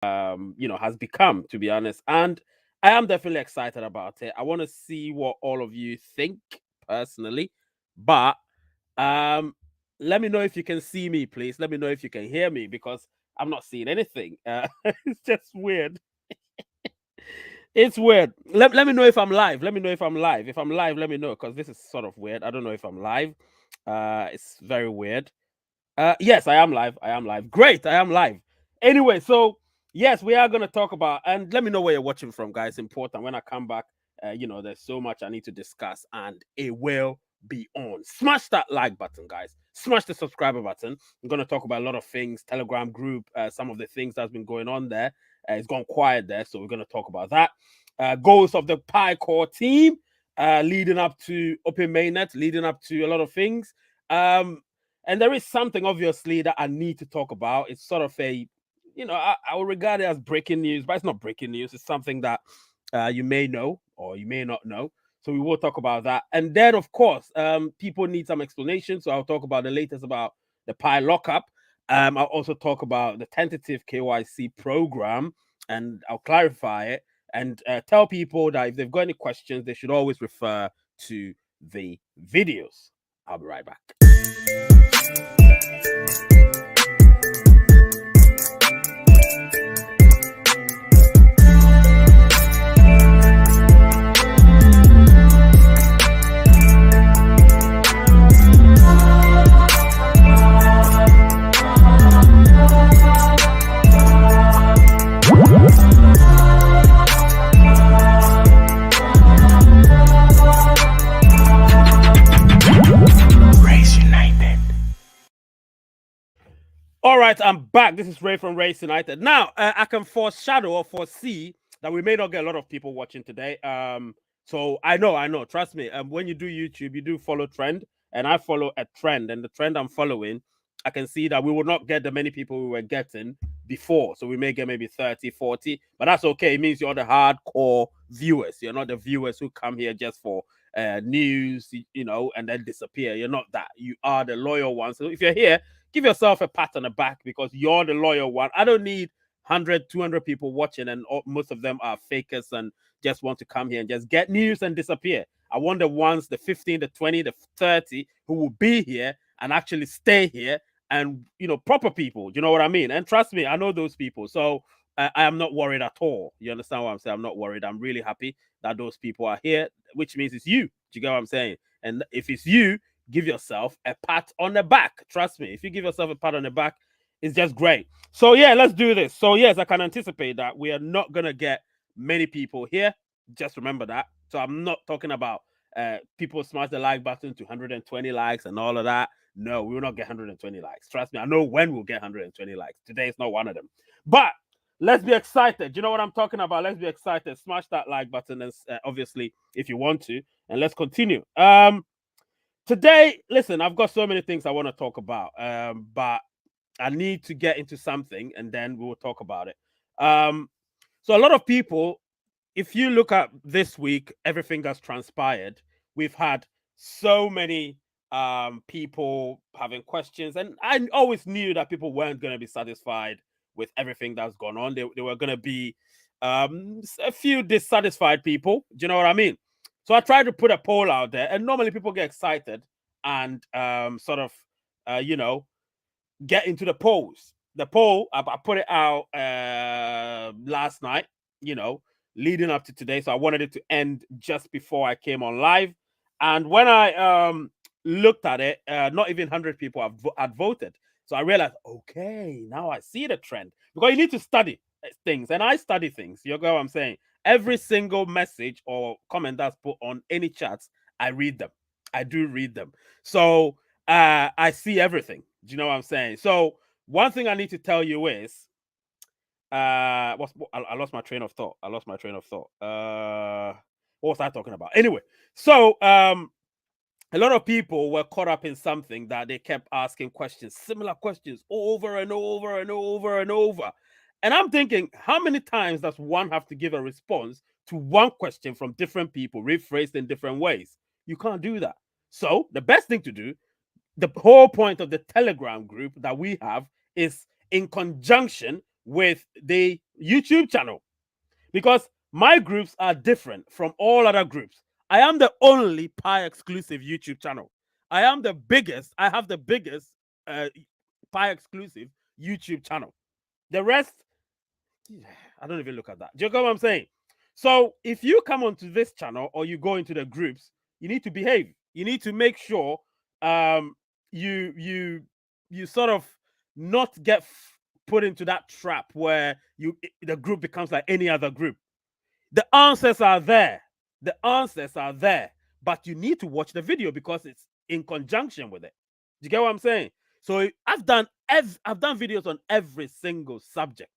has become, to be honest. And I am definitely excited about it. I want to see what all of you think personally, but let me know if you can see me, please. Let me know if you can hear me, because I'm not seeing anything. It's just weird. It's weird. Let me know if I'm live. Let me know if I'm live. If I'm live, let me know, because this is sort of weird. I don't know if I'm live. It's very weird. Yes, I am live. I am live. Great, I am live. Anyway, so yes, we are going to talk about, and let me know where you're watching from, guys. Important. When I come back, there's so much I need to discuss, and it will be on. Smash that like button, guys. Smash the subscriber button. I'm going to talk about a lot of things. Telegram group, some of the things that's been going on there. It's gone quiet there, so we're going to talk about that. Goals of the Pi Core team, leading up to Open Mainnet, leading up to a lot of things. And there is something, obviously, that I need to talk about. It's sort of I will regard it as breaking news, but it's not breaking news. It's something that you may know or you may not know. So we will talk about that. And then, of course, people need some explanation. So I'll talk about the latest about the Pi Lockup. I'll also talk about the Tentative KYC Programme, and I'll clarify it and tell people that if they've got any questions, they should always refer to the videos. I'll be right back. All right, I'm back. This is Ray from Race United. Now, I can foreshadow or foresee that we may not get a lot of people watching today. So I know. Trust me. When you do YouTube, you do follow trend, and I follow a trend. And the trend I'm following, I can see that we will not get the many people we were getting before. So we may get maybe 30, 40, but that's okay. It means you're the hardcore viewers. You're not the viewers who come here just for news, and then disappear. You're not that. You are the loyal ones. So if you're here, give yourself a pat on the back, because you're the loyal one. I don't need 100, 200 people watching, and most of them are fakers and just want to come here and just get news and disappear. I want the ones, the 15, the 20, the 30, who will be here and actually stay here, and, proper people. You know what I mean? And trust me, I know those people. So I am not worried at all. You understand what I'm saying? I'm not worried. I'm really happy that those people are here, which means it's you. Do you get what I'm saying? And if it's you, give yourself a pat on the back. Trust me, if you give yourself a pat on the back, it's just great. So yeah, let's do this. So yes, I can anticipate that we are not gonna get many people here. Just remember that. So I'm not talking about people smash the like button to 120 likes and all of that. No, we will not get 120 likes. Trust me, I know when we'll get 120 likes. Today is not one of them. But let's be excited. You know what I'm talking about? Let's be excited. Smash that like button, and obviously, if you want to, and let's continue. Today, listen, I've got so many things I want to talk about, but I need to get into something, and then we will talk about it. So a lot of people, if you look at this week, everything that's transpired, we've had so many people having questions, and I always knew that people weren't going to be satisfied with everything that's gone on. They were going to be a few dissatisfied people. Do you know what I mean? So I tried to put a poll out there, and normally people get excited and get into the polls. The poll, I put it out last night, leading up to today. So I wanted it to end just before I came on live. And when I looked at it, not even 100 people had voted. So I realized, okay, now I see the trend. Because you need to study things, and I study things. You know what I'm saying? Every single message or comment that's put on any chats, I read them. I do read them. So I see everything. Do you know what I'm saying? So one thing I need to tell you is, I lost my train of thought. What was I talking about? Anyway, so a lot of people were caught up in something that they kept asking questions, similar questions over and over and over and over. And I'm thinking, how many times does one have to give a response to one question from different people, rephrased in different ways? You can't do that. So the best thing to do, the whole point of the Telegram group that we have, is in conjunction with the YouTube channel, because my groups are different from all other groups. I am the only Pi exclusive YouTube channel. I am the biggest. I have the biggest Pi exclusive YouTube channel. The rest, I don't even look at that. Do you get what I'm saying? So if you come onto this channel or you go into the groups, you need to behave. You need to make sure you sort of not get put into that trap where the group becomes like any other group. The answers are there. The answers are there, but you need to watch the video because it's in conjunction with it. Do you get what I'm saying? So I've done videos on every single subject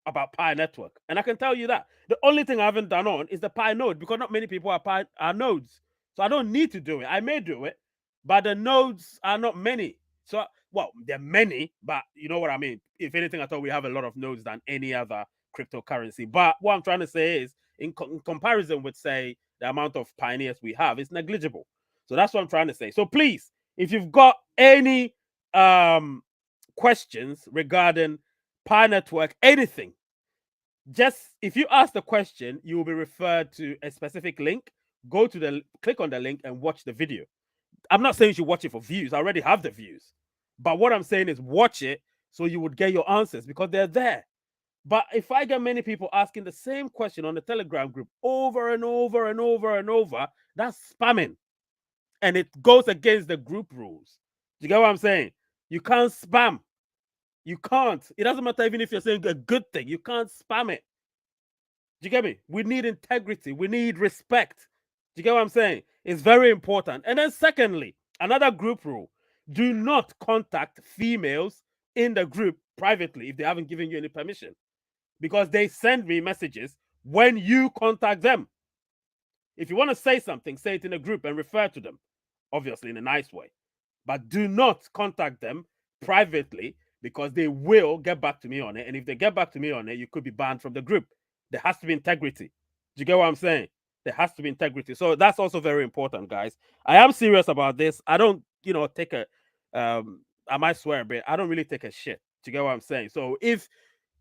about Pi network, and I can tell you that the only thing I haven't done on is the Pi node, because not many people are nodes, so I don't need to do it. I may do it, but the nodes are not many. So, well, they're many, but you know what I mean. If anything, I thought we have a lot of nodes than any other cryptocurrency. But what I'm trying to say is, in comparison with, say, the amount of pioneers we have, it's negligible. So that's what I'm trying to say. So please, if you've got any questions regarding Pi network, anything, just if you ask the question, you will be referred to a specific link. Go to click on the link and watch the video. I'm not saying you should watch it for views. I already have the views. But what I'm saying is watch it so you would get your answers, because they're there. But if I get many people asking the same question on the Telegram group over and over and over and over, that's spamming. And it goes against the group rules. Do you get what I'm saying? You can't spam. You can't. It doesn't matter even if you're saying a good thing. You can't spam it. Do you get me? We need integrity. We need respect. Do you get what I'm saying? It's very important. And then secondly, another group rule: do not contact females in the group privately if they haven't given you any permission, because they send me messages when you contact them. If you want to say something, say it in a group and refer to them, obviously in a nice way. But do not contact them privately, because they will get back to me on it. And if they get back to me on it, you could be banned from the group. There has to be integrity. Do you get what I'm saying? There has to be integrity. So that's also very important, guys. I am serious about this. I don't, take a, I might swear a bit. I don't really take a shit. Do you get what I'm saying? So if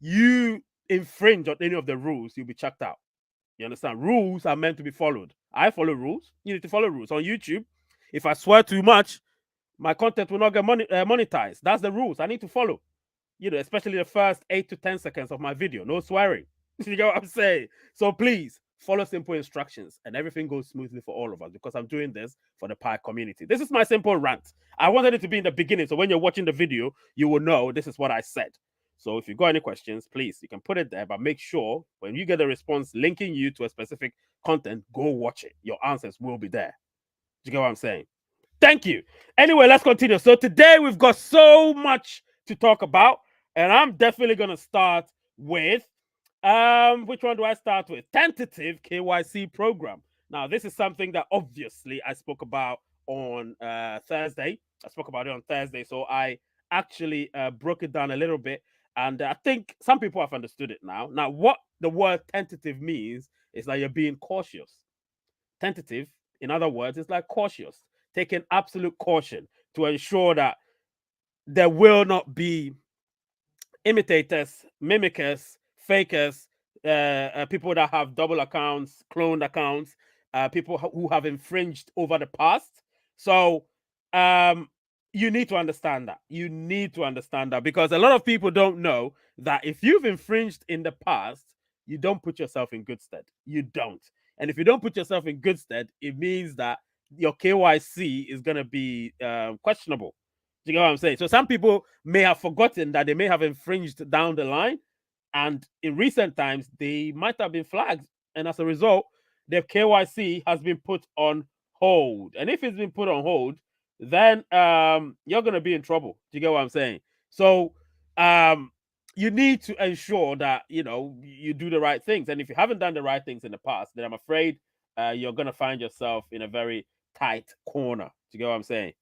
you infringe on any of the rules, you'll be chucked out. You understand? Rules are meant to be followed. I follow rules. You need to follow rules. On YouTube, if I swear too much, my content will not get monetized. That's the rules I need to follow. Especially the first 8 to 10 seconds of my video. No swearing. You get what I'm saying? So please follow simple instructions and everything goes smoothly for all of us, because I'm doing this for the Pi community. This is my simple rant. I wanted it to be in the beginning, so when you're watching the video, you will know this is what I said. So if you've got any questions, please, you can put it there, but make sure when you get a response linking you to a specific content, go watch it. Your answers will be there. Do you get what I'm saying? Thank you. Anyway, let's continue. So today we've got so much to talk about, and I'm definitely going to start with, which one do I start with? Tentative KYC Programme. Now, this is something that obviously I spoke about on Thursday. I spoke about it on Thursday, so I actually broke it down a little bit, and I think some people have understood it now. Now, what the word tentative means is that you're being cautious. Tentative, in other words, is like cautious, taking absolute caution to ensure that there will not be imitators, mimickers, fakers, people that have double accounts, cloned accounts, people who have infringed over the past. So you need to understand that. You need to understand that, because a lot of people don't know that if you've infringed in the past, you don't put yourself in good stead. You don't. And if you don't put yourself in good stead, it means that your KYC is going to be questionable. Do you get what I'm saying? So some people may have forgotten that they may have infringed down the line, and in recent times, they might have been flagged. And as a result, their KYC has been put on hold. And if it's been put on hold, then you're going to be in trouble. Do you get what I'm saying? So you need to ensure that, you do the right things. And if you haven't done the right things in the past, then I'm afraid you're going to find yourself in a very tight corner. Do you get what I'm saying?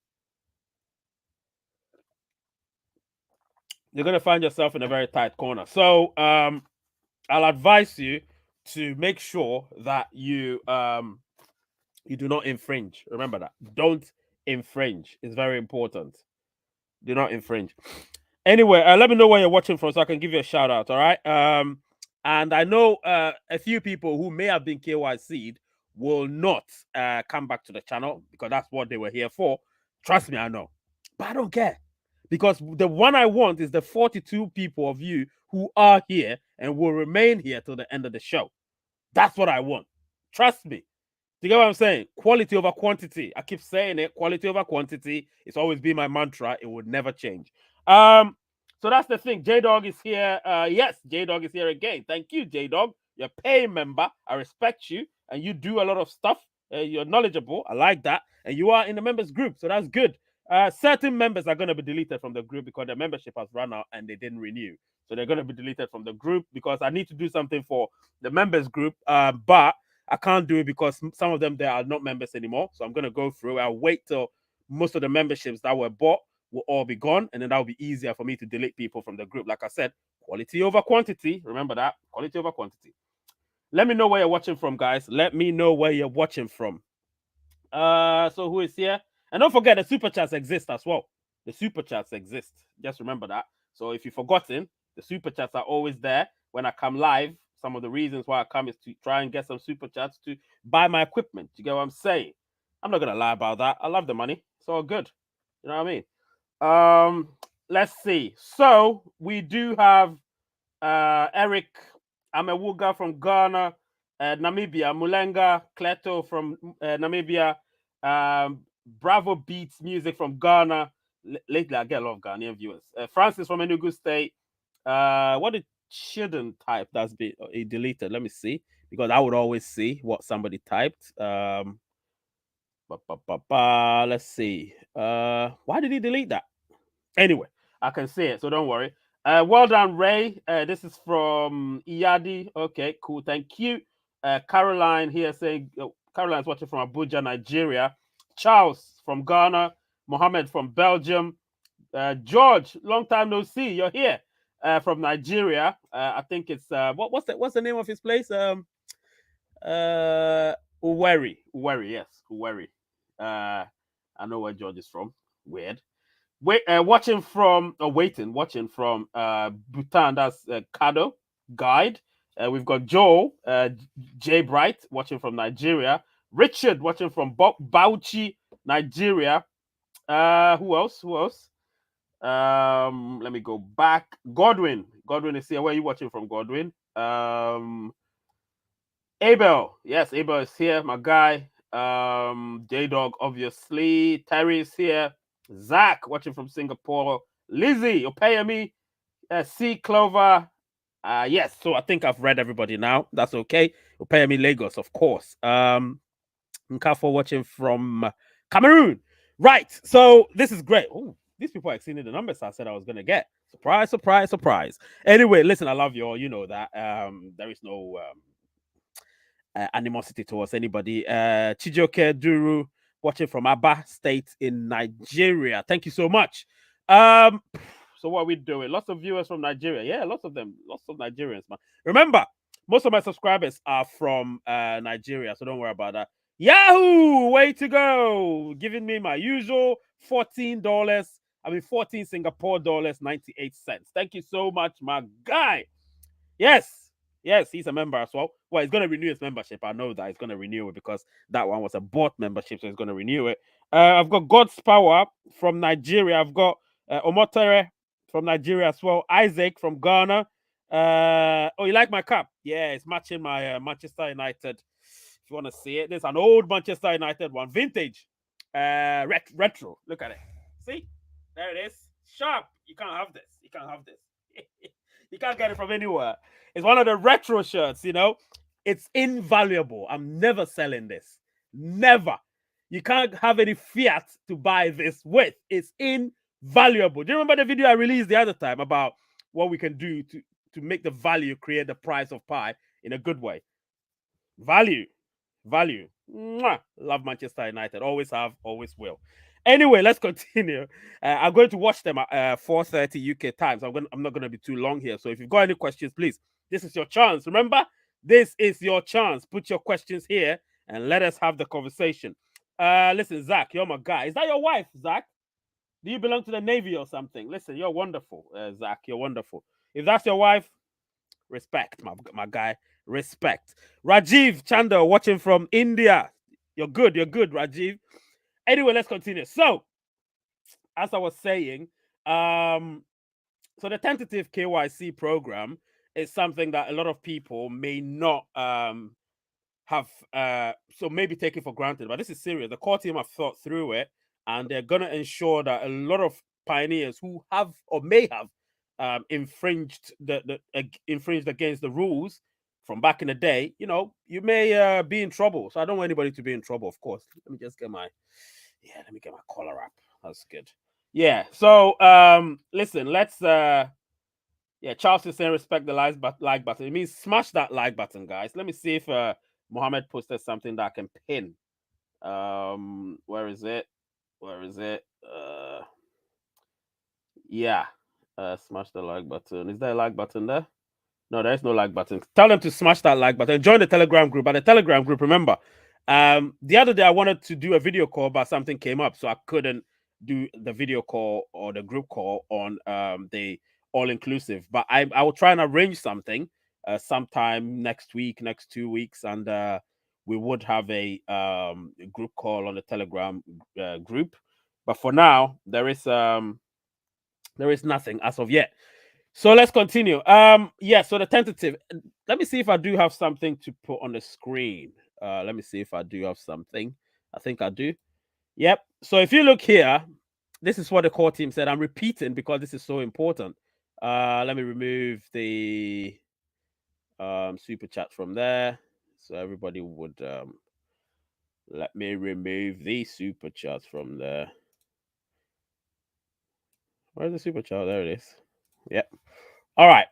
You're going to find yourself in a very tight corner. So I'll advise you to make sure that you do not infringe. Remember that. Don't infringe. It's very important. Do not infringe. Anyway, let me know where you're watching from so I can give you a shout out. All right. And I know a few people who may have been KYC'd will not come back to the channel because that's what they were here for. Trust me, I know. But I don't care. Because the one I want is the 42 people of you who are here and will remain here till the end of the show. That's what I want. Trust me. Do you get what I'm saying? Quality over quantity. I keep saying it. Quality over quantity. It's always been my mantra. It would never change. So that's the thing. J-Dog is here. Yes, J-Dog is here again. Thank you, J-Dog. You're a paying member. I respect you. And you do a lot of stuff. You're knowledgeable. I like that. And you are in the members group. So that's good. Certain members are going to be deleted from the group because their membership has run out and they didn't renew. So they're going to be deleted from the group because I need to do something for the members group. But I can't do it because some of them there are not members anymore. So I'm going to go through. I'll wait till most of the memberships that were bought will all be gone. And then that'll be easier for me to delete people from the group. Like I said, quality over quantity. Remember that. Quality over quantity. Let me know where you're watching from, guys. Let me know where you're watching from. So who is here? And don't forget, the super chats exist as well. The super chats exist. Just remember that. So if you've forgotten, the super chats are always there when I come live. Some of the reasons why I come is to try and get some super chats to buy my equipment. You get what I'm saying? I'm not gonna lie about that. I love the money. It's all good. You know what I mean? Let's see. So we do have Eric Amewuga from Ghana, Namibia, Mulenga Kleto from Namibia, Bravo Beats Music from Ghana. Lately, I get a lot of Ghanaian viewers. Francis from Enugu State. What did shouldn't type that's been deleted? Let me see, because I would always see what somebody typed. Let's see. Why did he delete that? Anyway, I can see it, so don't worry. Well done, Ray. This is from Iyadi. Okay, cool. Thank you. Caroline here saying Caroline's watching from Abuja, Nigeria. Charles from Ghana. Mohammed from Belgium. George, long time no see. You're here from Nigeria. I think it's what's the name of his place? Uweri. Yes, Uweri. I know where George is from. Weird. Watching from Bhutan. That's Kado Guide. We've got Joel J Bright watching from Nigeria. Richard watching from Bauchi, Nigeria. Who else? Let me go back. Godwin is here. Where are you watching from, Godwin? Abel. Yes, Abel is here, my guy. J-Dog, obviously. Terry is here. Zach watching from Singapore. Lizzie, Opeyemi. C Clover. Yes, so I think I've read everybody now. That's okay. Opeyemi Lagos, of course. Nkafo watching from Cameroon. Right. So this is great. Oh, these people are exceeding the numbers I said I was gonna get. Surprise, surprise, surprise. Anyway, listen, I love you all. You know that. There is no animosity towards anybody. Chijoke Duru watching from Aba State in Nigeria. Thank you so much. So what are we doing? Lots of viewers from Nigeria. Yeah, lots of them. Lots of Nigerians, man. Remember, most of my subscribers are from Nigeria, so don't worry about that. Yahoo! Way to go! Giving me my usual $14. 14 Singapore dollars, 98 cents. Thank you so much, my guy. Yes, he's a member as well. Well, he's going to renew his membership. I know that he's going to renew it because that one was a bought membership, so he's going to renew it. I've got God's Power from Nigeria. I've got Omotere from Nigeria as well. Isaac from Ghana. Oh, you like my cap? Yeah, it's matching my Manchester United. If you want to see it, there's an old Manchester United one, vintage, retro. Look at it. See, there it is. Sharp. You can't have this. You can't have this. You can't get it from anywhere. It's one of the retro shirts, you know. It's invaluable. I'm never selling this. Never. You can't have any fiat to buy this with. It's invaluable. Do you remember the video I released the other time about what we can do to make the value create the price of Pi in a good way? Value. Mwah. Love Manchester United. Always have, always will. Anyway, let's continue. I'm going to watch them at 4:30 UK time. So I'm not going to be too long here. So if you've got any questions, please, this is your chance. Remember, this is your chance. Put your questions here and let us have the conversation. Listen, Zach, you're my guy. Is that your wife, Zach? Do you belong to the Navy or something? Listen, you're wonderful, Zach. You're wonderful. If that's your wife, Respect, my guy. Respect. Rajiv Chanda watching from India. You're good, Rajiv. Anyway, let's continue. So, as I was saying, so the tentative KYC program is something that a lot of people may not have so maybe take it for granted, but this is serious. The core team have thought through it, and they're gonna ensure that a lot of pioneers who have or may have infringed infringed against the rules from back in the day, you may be in trouble. So I don't want anybody to be in trouble, of course. Let me just get my collar up. That's good. Yeah. So listen, let's Charles is saying respect the like button. It means smash that like button, guys. Let me see if Mohammed posted something that I can pin. Where is it? Yeah. Smash the like button. Is there a like button there? No, there's no like button. Tell them to smash that like button. Join the Telegram group. At the Telegram group, remember, the other day I wanted to do a video call, but something came up, so I couldn't do the video call or the group call on the all-inclusive. But I will try and arrange something sometime next week, next 2 weeks, and we would have a group call on the Telegram group. But for now, there is nothing as of yet. So let's continue. So the tentative. Let me see if I do have something to put on the screen. Let me see if I do have something. I think I do. Yep. So if you look here, this is what the core team said. I'm repeating because this is so important. Let me remove the super chat from there. So everybody would let me remove the super chats from there. Where's the super chat? There it is. Yep. All right.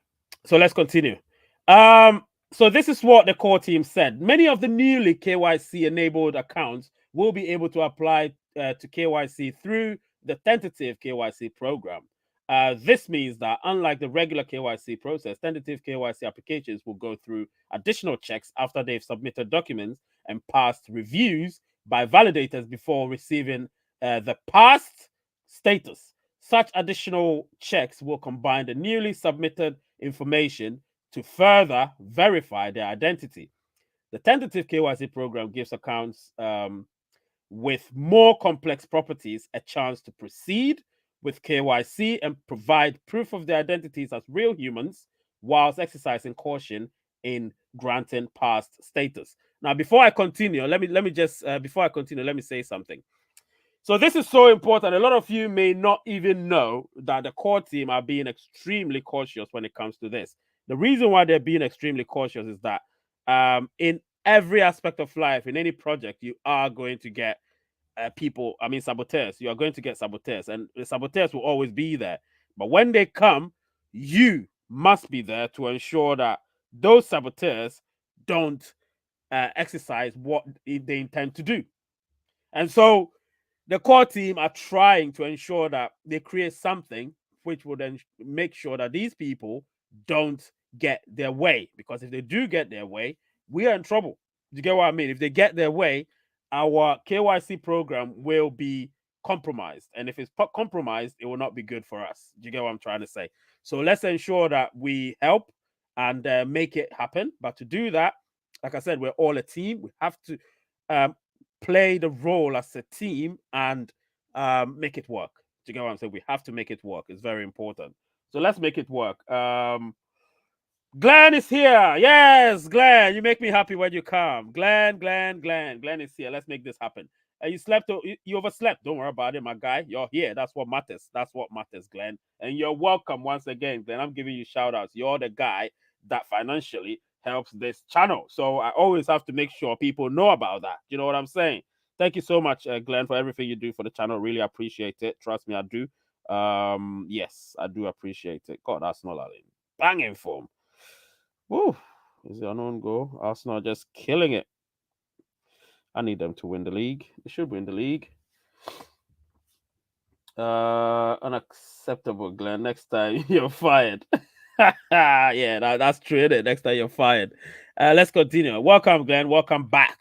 So let's continue. So this is what the core team said. Many of the newly KYC enabled accounts will be able to apply to KYC through the tentative KYC program. This means that unlike the regular KYC process, tentative KYC applications will go through additional checks after they've submitted documents and passed reviews by validators before receiving the passed status. Such additional checks will combine the newly submitted information to further verify their identity. The tentative KYC program gives accounts with more complex properties a chance to proceed with KYC and provide proof of their identities as real humans, whilst exercising caution in granting past status. Now, before I continue, let me say something. So this is so important. A lot of you may not even know that the core team are being extremely cautious when it comes to this. The reason why they're being extremely cautious is that in every aspect of life, in any project, you are going to get saboteurs. You are going to get saboteurs, and the saboteurs will always be there. But when they come, you must be there to ensure that those saboteurs don't exercise what they intend to do. And so the core team are trying to ensure that they create something which will then make sure that these people don't get their way. Because if they do get their way, we are in trouble. Do you get what I mean? If they get their way, our KYC program will be compromised. And if it's compromised, it will not be good for us. Do you get what I'm trying to say? So let's ensure that we help and make it happen. But to do that, like I said, we're all a team. We have to play the role as a team and make it work. Do you get what I'm saying? We have to make it work. It's very important. So let's make it work. Glenn is here. Yes, Glenn, you make me happy when you come. Glenn is here. Let's make this happen. You slept, you overslept. Don't worry about it, my guy. You're here. That's what matters. That's what matters, Glenn. And you're welcome once again, Glenn. I'm giving you shout outs. You're the guy that financially helps this channel. So I always have to make sure people know about that. You know what I'm saying? Thank you so much, Glenn, for everything you do for the channel. Really appreciate it. Trust me, I do. Yes, I do appreciate it. God, Arsenal are in banging form. Woo! Is it an own goal? Arsenal just killing it. I need them to win the league. They should win the league. Unacceptable, Glenn. Next time you're fired. Yeah, that's true, isn't it? Next time you're fired. Let's continue. Welcome, Glenn. Welcome back.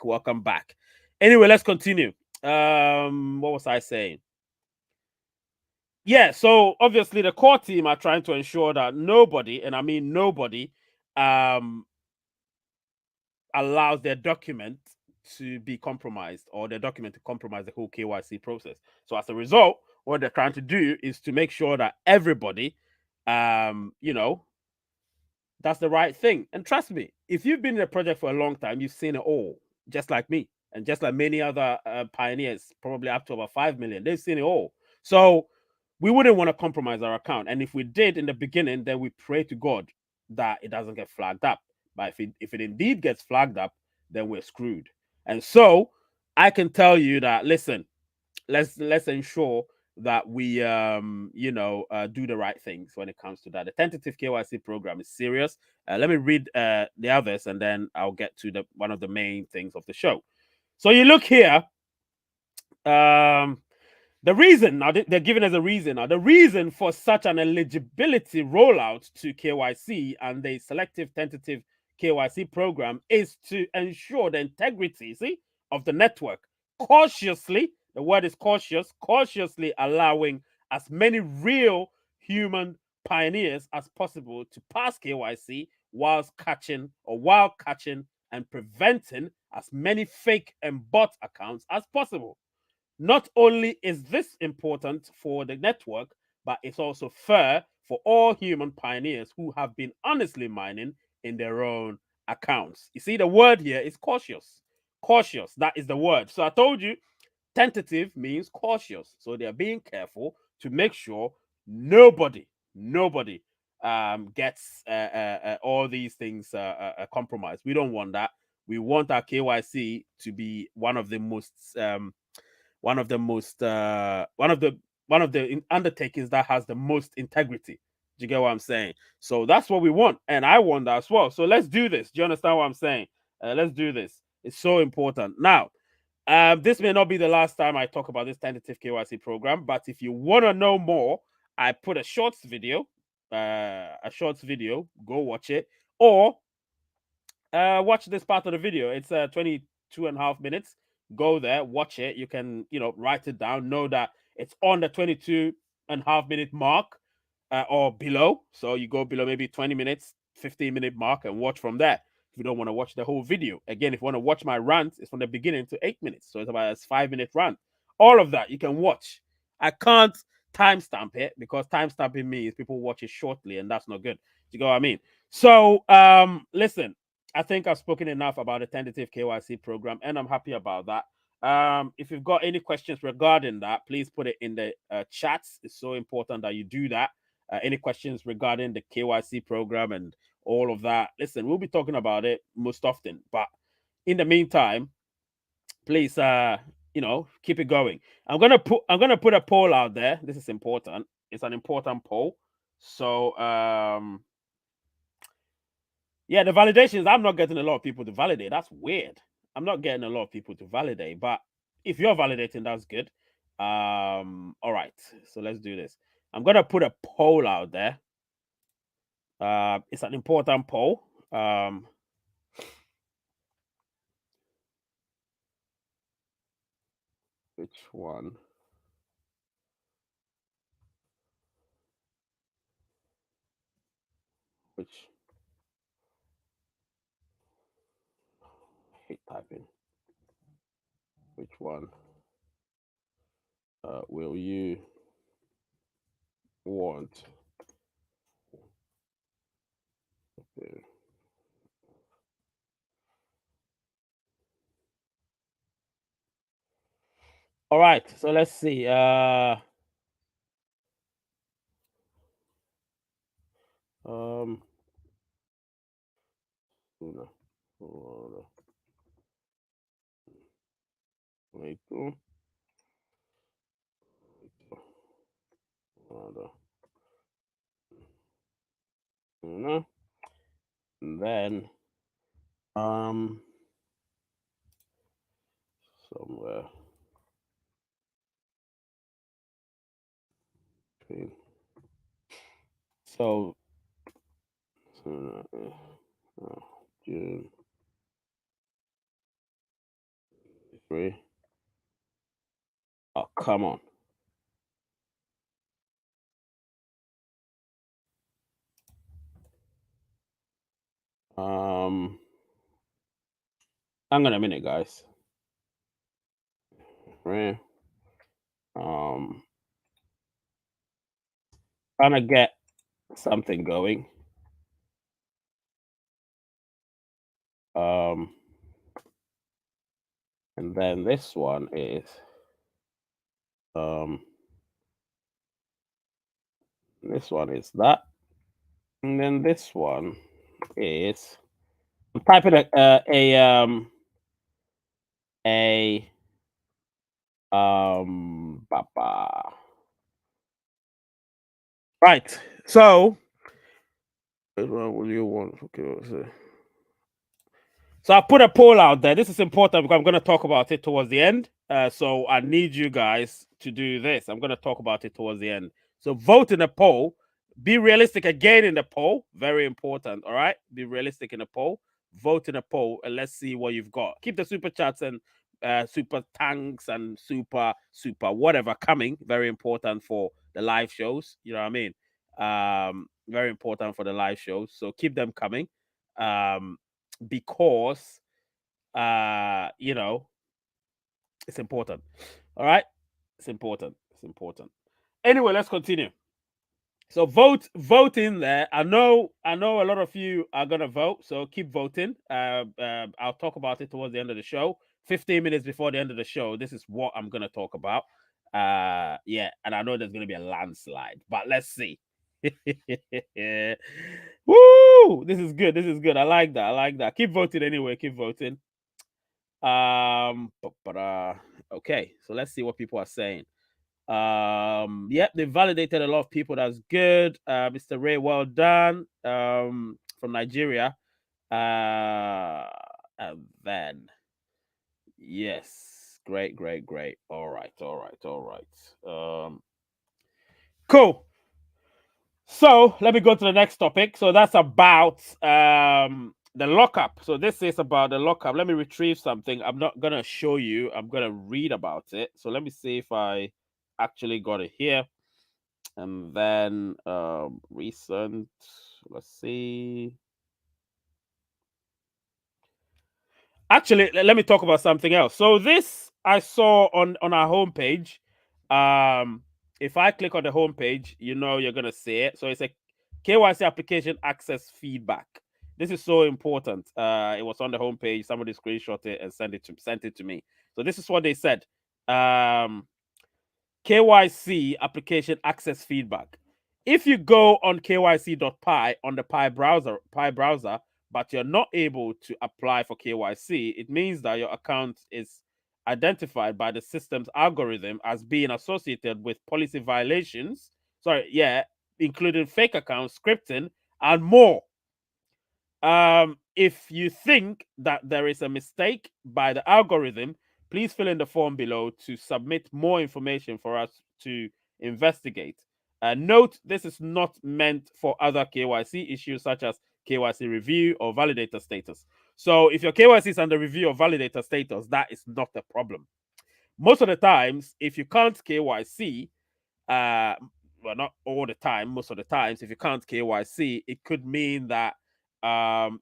Anyway, let's continue. What was I saying? Yeah, so obviously the core team are trying to ensure that nobody, and I mean nobody, allows their document to be compromised, or their document to compromise the whole KYC process. So as a result, what they're trying to do is to make sure that everybody, you know, that's the right thing. And trust me, if you've been in a project for a long time, you've seen it all, just like me, and just like many other pioneers, probably up to about 5 million. They've seen it all. So we wouldn't want to compromise our account. And if we did in the beginning, then we pray to God that it doesn't get flagged up. But if it indeed gets flagged up, then we're screwed. And so I can tell you that, listen, let's ensure that we do the right things when it comes to that. The tentative KYC program is serious. Let me read the others, and then I'll get to the one of the main things of the show. So you look here. The reason, now they're giving us a reason. Now, the reason for such an eligibility rollout to KYC and the selective tentative KYC program is to ensure the integrity, of the network. Cautiously, the word is cautious, cautiously allowing as many real human pioneers as possible to pass KYC while catching and preventing as many fake and bot accounts as possible. Not only is this important for the network, but it's also fair for all human pioneers who have been honestly mining in their own accounts. You see, the word here is cautious. Cautious, that is the word. So I told you, tentative means cautious. So they're being careful to make sure nobody gets all these things compromised. We don't want that. We want our KYC to be one of the most one of the undertakings that has the most integrity. Do you get what I'm saying? So that's what we want, and I want that as well. So let's do this. Do you understand what I'm saying? Let's do this. It's so important. Now, this may not be the last time I talk about this tentative KYC program, but if you want to know more, I put a shorts video. Go watch it, or watch this part of the video. It's 22 and a half minutes. Go there, watch it. You can, write it down. Know that it's on the 22 and a half minute mark or below. So you go below maybe 20 minutes, 15-minute mark and watch from there. If you don't want to watch the whole video. Again, if you want to watch my rant, it's from the beginning to 8 minutes. So it's about a 5-minute rant. All of that you can watch. I can't timestamp it because timestamping means people watch it shortly and that's not good. Do you know what I mean? So listen, I think I've spoken enough about the tentative KYC program, and I'm happy about that. If you've got any questions regarding that, please put it in the chats. It's so important that you do that. Any questions regarding the KYC program and all of that? Listen, we'll be talking about it most often. But in the meantime, please, keep it going. I'm gonna put a poll out there. This is important. It's an important poll. So yeah, the validations, I'm not getting a lot of people to validate. That's weird. I'm not getting a lot of people to validate, but if you're validating, that's good. All right, so let's do this. I'm gonna put a poll out there. It's an important poll. Which one? Which? I hate typing. Which one? Will you want? Okay. All right, so let's see. Um, no, no, wait, no, and then somewhere between. So June 3. Oh, come on. Hang on a minute, guys. Right. Trying to get something going. And then this one is that, and then this one is I'm typing papa. Right. So what will you want? Okay. So I put a poll out there. This is important because I'm going to talk about it towards the end. So I need you guys to do this. I'm going to talk about it towards the end. So vote in the poll. Be realistic again in the poll. Very important. All right. Be realistic in the poll. Vote in the poll and let's see what you've got. Keep the super chats and super thanks and super whatever coming. Very important for the live shows. You know what I mean? Very important for the live shows. So keep them coming. Because you know, it's important. All right, it's important. Anyway, let's continue. So vote in there. I know a lot of you are gonna vote, so keep voting. I'll talk about it towards the end of the show. 15 minutes before the end of the show, this is what I'm gonna talk about. Yeah, and I know there's gonna be a landslide, but let's see. Woo! This is good. I like that. Keep voting anyway. Keep voting. Okay, so let's see what people are saying. Yep, they validated a lot of people. That's good. Mr. Ray, well done. From Nigeria. And then yes, great. All right. Cool. So let me go to the next topic. So that's about the lockup. So this is about the lockup. Let me retrieve something. I'm not gonna show you. I'm gonna read about it. So let me see if I actually got it here. And then recent. Let's see. Actually, let me talk about something else. So this I saw on our homepage. If I click on the homepage, you know you're gonna see it. So it's a KYC application access feedback. This is so important. It was on the homepage. Somebody screenshot it and sent it to me. So this is what they said. KYC application access feedback. If you go on kyc.pi on the Pi browser, but you're not able to apply for KYC, it means that your account is identified by the system's algorithm as being associated with policy violations. Including fake accounts, scripting, and more. If you think that there is a mistake by the algorithm, please fill in the form below to submit more information for us to investigate. Note, this is not meant for other KYC issues such as KYC review or validator status. So if your KYC is under review or validator status, that is not a problem. Most of the times, if you can't KYC, well, not all the time, most of the times, if you can't KYC, it could mean that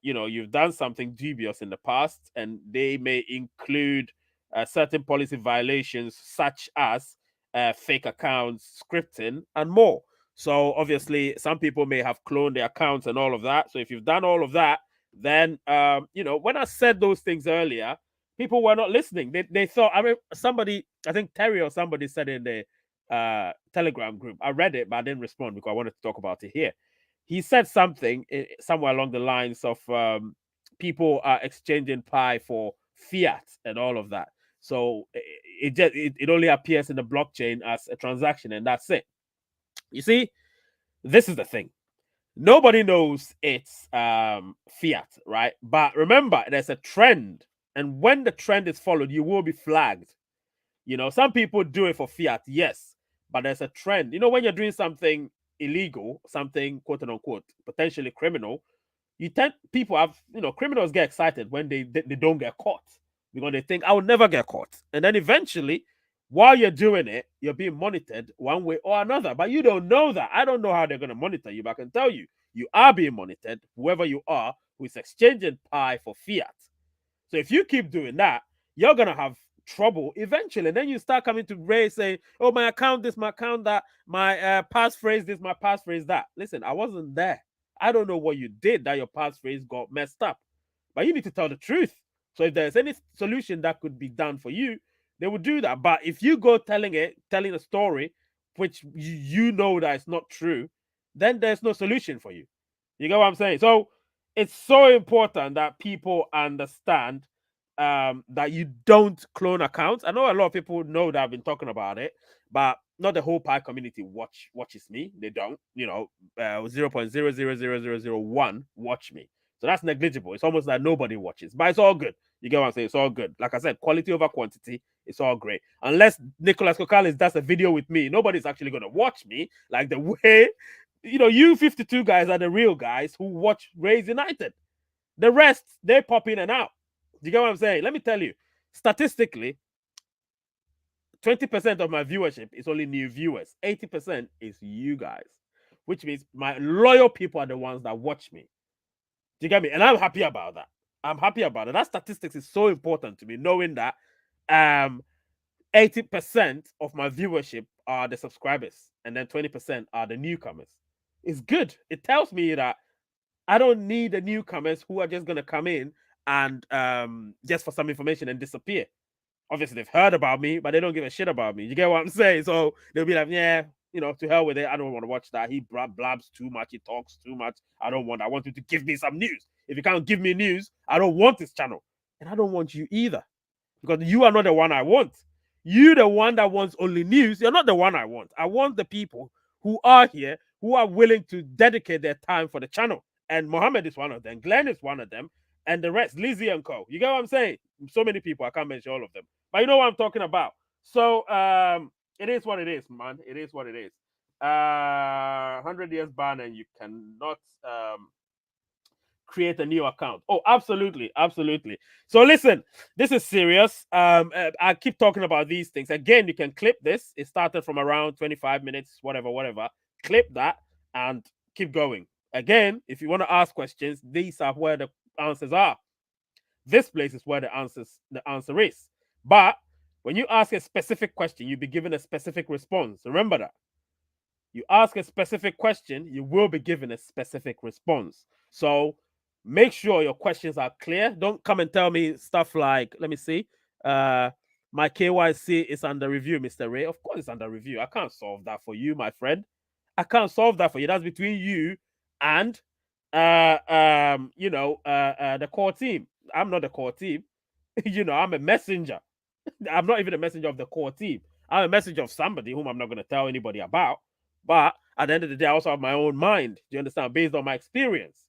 you've done something dubious in the past, and they may include certain policy violations such as fake accounts, scripting, and more. So obviously, some people may have cloned their accounts and all of that. So if you've done all of that, then when I said those things earlier, people were not listening. They thought, I mean, I think Terry or somebody said in the Telegram group. I read it, but I didn't respond because I wanted to talk about it here. He said something somewhere along the lines of people are exchanging Pi for fiat and all of that. So it only appears in the blockchain as a transaction, and that's it. You see, this is the thing. Nobody knows it's fiat, right? But remember, there's a trend, and when the trend is followed, you will be flagged. Some people do it for fiat, yes, but there's a trend. When you're doing something illegal, something quote unquote potentially criminal, criminals get excited when they don't get caught because they think I will never get caught, and then eventually, while you're doing it, you're being monitored one way or another. But you don't know that. I don't know how they're going to monitor you, but I can tell you, you are being monitored, whoever you are, who is exchanging Pi for fiat. So if you keep doing that, you're gonna have trouble eventually. And then you start coming to Ray saying, "Oh, my account this, my account that, my passphrase this, my passphrase that." Listen, I wasn't there. I don't know what you did that your passphrase got messed up, but you need to tell the truth. So if there's any solution that could be done for you, they would do that. But if you go telling a story which you know that it's not true, then there's no solution for you. You get what I'm saying? So it's so important that people understand that you don't clone accounts. I know a lot of people know that I've been talking about it, but not the whole Pi community watches me. They don't, 0.000001 watch me. So that's negligible. It's almost like nobody watches, but it's all good. You get what I'm saying? It's all good. Like I said, quality over quantity. It's all great. Unless Nicholas Kokalis does a video with me, nobody's actually going to watch me like the way, you 52 guys are the real guys who watch Rays United. The rest, they pop in and out. Do you get what I'm saying? Let me tell you, statistically, 20% of my viewership is only new viewers. 80% is you guys, which means my loyal people are the ones that watch me. Do you get me? And I'm happy about that. I'm happy about it. That statistics is so important to me, knowing that 80% of my viewership are the subscribers, and then 20% are the newcomers. It's good. It tells me that I don't need the newcomers who are just going to come in and just for some information and disappear. Obviously, they've heard about me, but they don't give a shit about me. You get what I'm saying? So they'll be like, yeah, to hell with it. I don't want to watch that. He blabs too much. He talks too much. I want him to give me some news. If he can't give me news, I don't want his channel. And I don't want you either. Because you are not the one I want. You're the one that wants only news. You're not the one I want. I want the people who are here, who are willing to dedicate their time for the channel. And Mohammed is one of them. Glenn is one of them. And the rest, Lizzie and co. You get what I'm saying? So many people, I can't mention all of them. But you know what I'm talking about. So it is what it is, man. It is what it is. 100 years ban and you cannot create a new account. Oh, absolutely. Absolutely. So listen, this is serious. I keep talking about these things. Again, you can clip this. It started from around 25 minutes, whatever. Clip that and keep going. Again, if you want to ask questions, these are where the answers are. This place is where the answer is. But when you ask a specific question, you'll be given a specific response. Remember that. You ask a specific question, you will be given a specific response. So make sure your questions are clear. Don't come and tell me stuff like, let me see, my KYC is under review, Mr. Ray. Of course it's under review. I can't solve that for you, my friend. I can't solve that for you. That's between you and the core team. I'm not the core team. I'm a messenger. I'm not even a messenger of the core team. I'm a messenger of somebody whom I'm not going to tell anybody about. But at the end of the day, I also have my own mind. Do you understand? Based on my experience.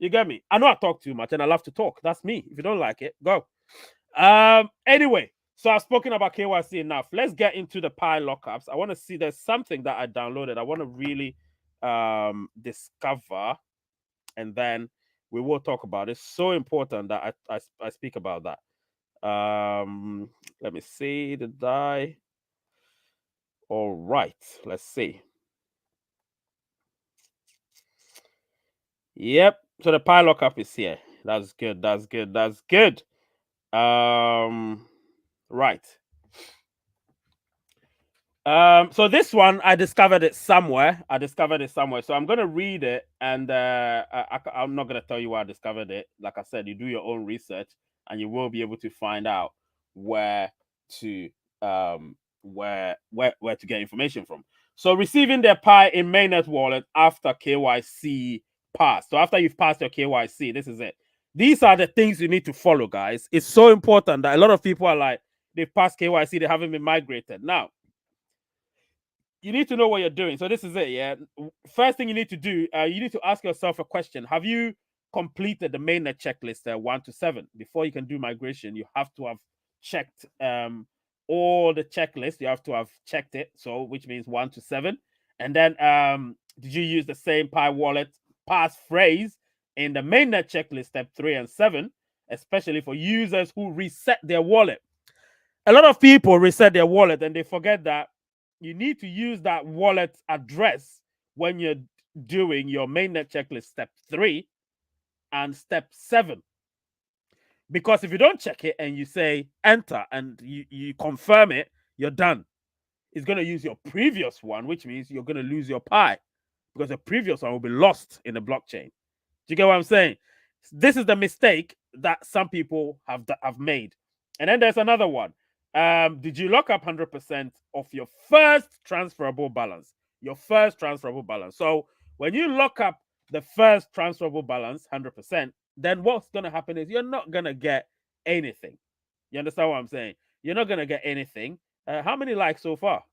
You get me? I know I talk too much and I love to talk. That's me. If you don't like it, go. Anyway, so I've spoken about KYC enough. Let's get into the Pi lockups. I want to see there's something that I downloaded. I want to really discover, and then we will talk about it. It's so important that I speak about that. Let me see the die. All right, let's see. Yep. So the Pi lockup is here. That's good. Right. So this one, I discovered it somewhere. So I'm going to read it, and I'm not going to tell you where I discovered it. Like I said, you do your own research, and you will be able to find out where to where to get information from. So receiving their Pi in Mainnet wallet after KYC pass. So after you've passed your KYC, this is it. These are the things you need to follow, guys. It's so important that a lot of people are like, they've passed KYC, they haven't been migrated. Now, you need to know what you're doing. So this is it, yeah. First thing you need to do, you need to ask yourself a question. Have you completed the mainnet checklist 1 to 7? Before you can do migration, you have to have checked all the checklists. You have to have checked it, so which means 1 to 7. And then did you use the same Pi wallet passphrase in the mainnet checklist step 3 and 7, especially for users who reset their wallet? A lot of people reset their wallet and they forget that you need to use that wallet address when you're doing your mainnet checklist step 3 and step 7. Because if you don't check it and you say enter and you confirm it, you're done. It's going to use your previous one, which means you're going to lose your Pi because the previous one will be lost in the blockchain. Do you get what I'm saying? This is the mistake that some people have made. And then there's another one. Did you lock up 100% of your first transferable balance? Your first transferable balance. So when you lock up the first transferable balance 100%, then what's going to happen is you're not going to get anything. You understand what I'm saying? You're not going to get anything. How many likes so far?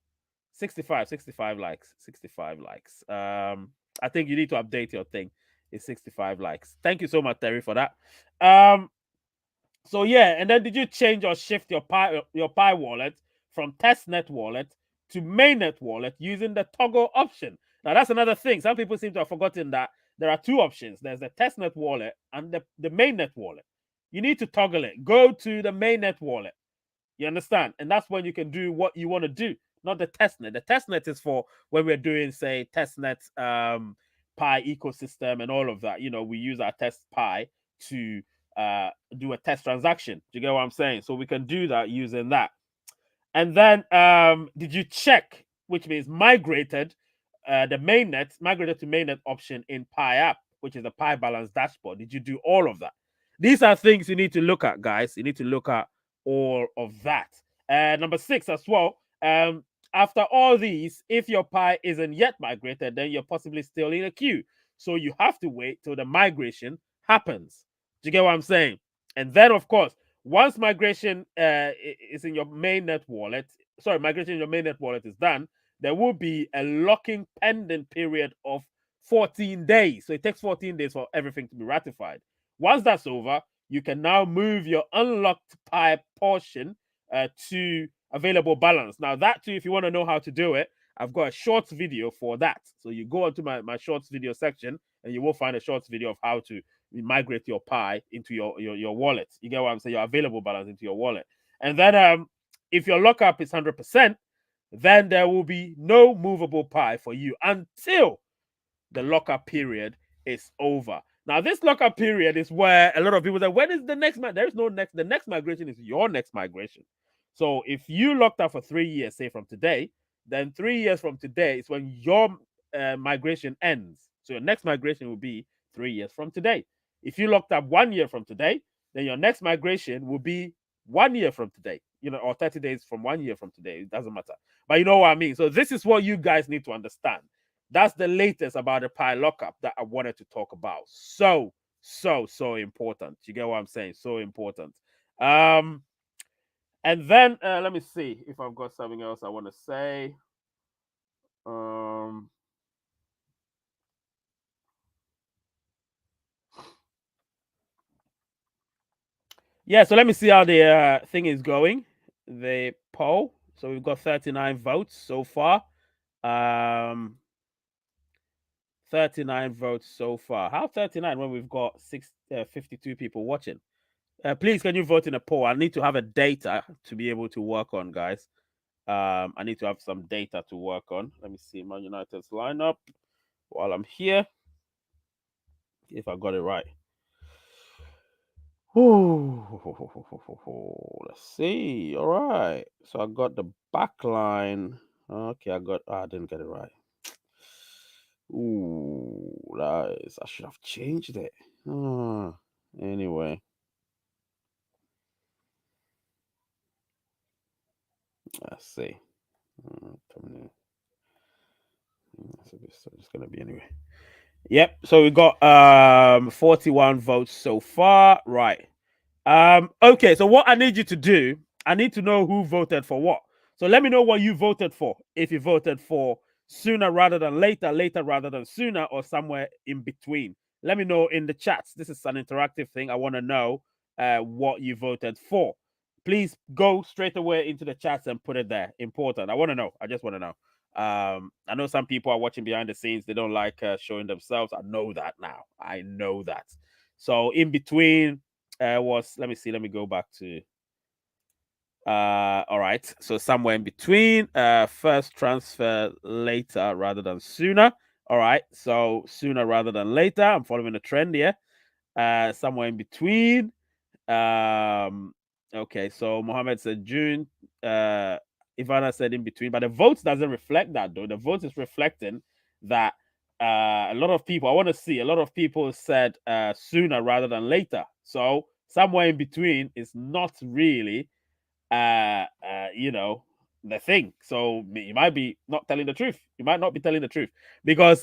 65 likes. 65 likes. I think you need to update your thing. It's 65 likes. Thank you so much, Terry, for that. So yeah, and then did you change or shift your Pi wallet from testnet wallet to mainnet wallet using the toggle option? Now that's another thing. Some people seem to have forgotten that there are 2 options. There's the testnet wallet and the mainnet wallet. You need to toggle it. Go to the mainnet wallet. You understand? And that's when you can do what you want to do, not the testnet. The testnet is for when we're doing, say, testnet Pi ecosystem and all of that. You know, we use our test Pi to do a test transaction. Do you get what I'm saying? So we can do that using that. And then did you check, which means migrated the mainnet, migrated to mainnet option in Pi app, which is the Pi balance dashboard? Did you do all of that? These are things you need to look at, guys. You need to look at all of that. Number 6 as well. After all these, if your Pi isn't yet migrated, then you're possibly still in a queue. So you have to wait till the migration happens. Do you get what I'm saying? And then, of course, once migration is in your mainnet wallet, migration in your mainnet wallet is done, there will be a locking pending period of 14 days. So it takes 14 days for everything to be ratified. Once that's over, you can now move your unlocked Pi portion to available balance. Now, that too, if you want to know how to do it, I've got a shorts video for that. So you go onto my shorts video section and you will find a shorts video of how to migrate your Pi into your wallet. You get what I'm saying? Your available balance into your wallet. And then if your lockup is 100%, then there will be no movable Pi for you until the lockup period is over. Now, this lockup period is where a lot of people say, when is the next? There is no next. The next migration is your next migration. So if you locked up for 3 years, say from today, then 3 years from today is when your migration ends. So your next migration will be 3 years from today. If you locked up 1 year from today, then your next migration will be 1 year from today, or 30 days from 1 year from today. It doesn't matter. But you know what I mean? So this is what you guys need to understand. That's the latest about the Pi lockup that I wanted to talk about. So important. You get what I'm saying? So important. And then let me see if I've got something else I want to say. Yeah, so let me see how the thing is going. The poll. So we've got 39 votes so far. 39 votes so far. How 39 when we've got 52 people watching? Please, can you vote in a poll? I need to have a data to be able to work on, guys. I need to have some data to work on. Let me see Man United's lineup while I'm here. If I got it right. Let's see. All right. So I got the back line. Okay, I didn't get it right. I should have changed it. Anyway. Let's see. It's gonna be anyway. Yep. So we got 41 votes so far. Right. Okay. So what I need you to do, I need to know who voted for what. So let me know what you voted for. If you voted for sooner rather than later, later rather than sooner, or somewhere in between. Let me know in the chats. This is an interactive thing. I want to know what you voted for. Please go straight away into the chats and put it there. Important. I want to know. I just want to know. I know some people are watching behind the scenes. They don't like showing themselves. I know that now. I know that. So in between was, let me see. Let me go back to. All right. So somewhere in between. First transfer later rather than sooner. All right. So sooner rather than later. I'm following the trend here. somewhere in between. Okay, so Mohammed said June. Ivana said in between, but the votes doesn't reflect that though. The votes is reflecting that a lot of people. I want to see a lot of people said sooner rather than later. So somewhere in between is not really, you know, the thing. So you might be not telling the truth. You might not be telling the truth because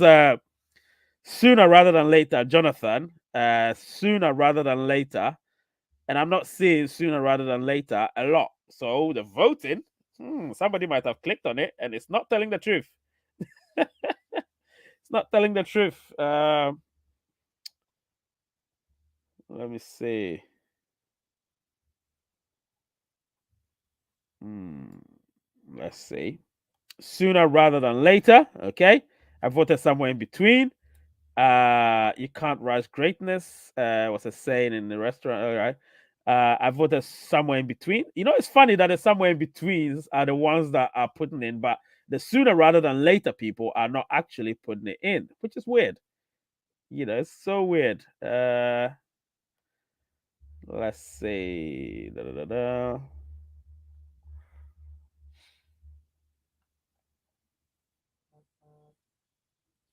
sooner rather than later, Jonathan. Sooner rather than later, and I'm not seeing sooner rather than later a lot. So the voting, somebody might have clicked on it, and it's not telling the truth. It's not telling the truth. Let me see. Let's see. Sooner rather than later. Okay, I voted somewhere in between. You can't rush greatness. Was a saying in the restaurant. All right. I voted somewhere in between. You know, it's funny that the somewhere in betweens are the ones that are putting in, but the sooner rather than later people are not actually putting it in, which is weird. You know, it's so weird. Let's see. Da, da, da, da.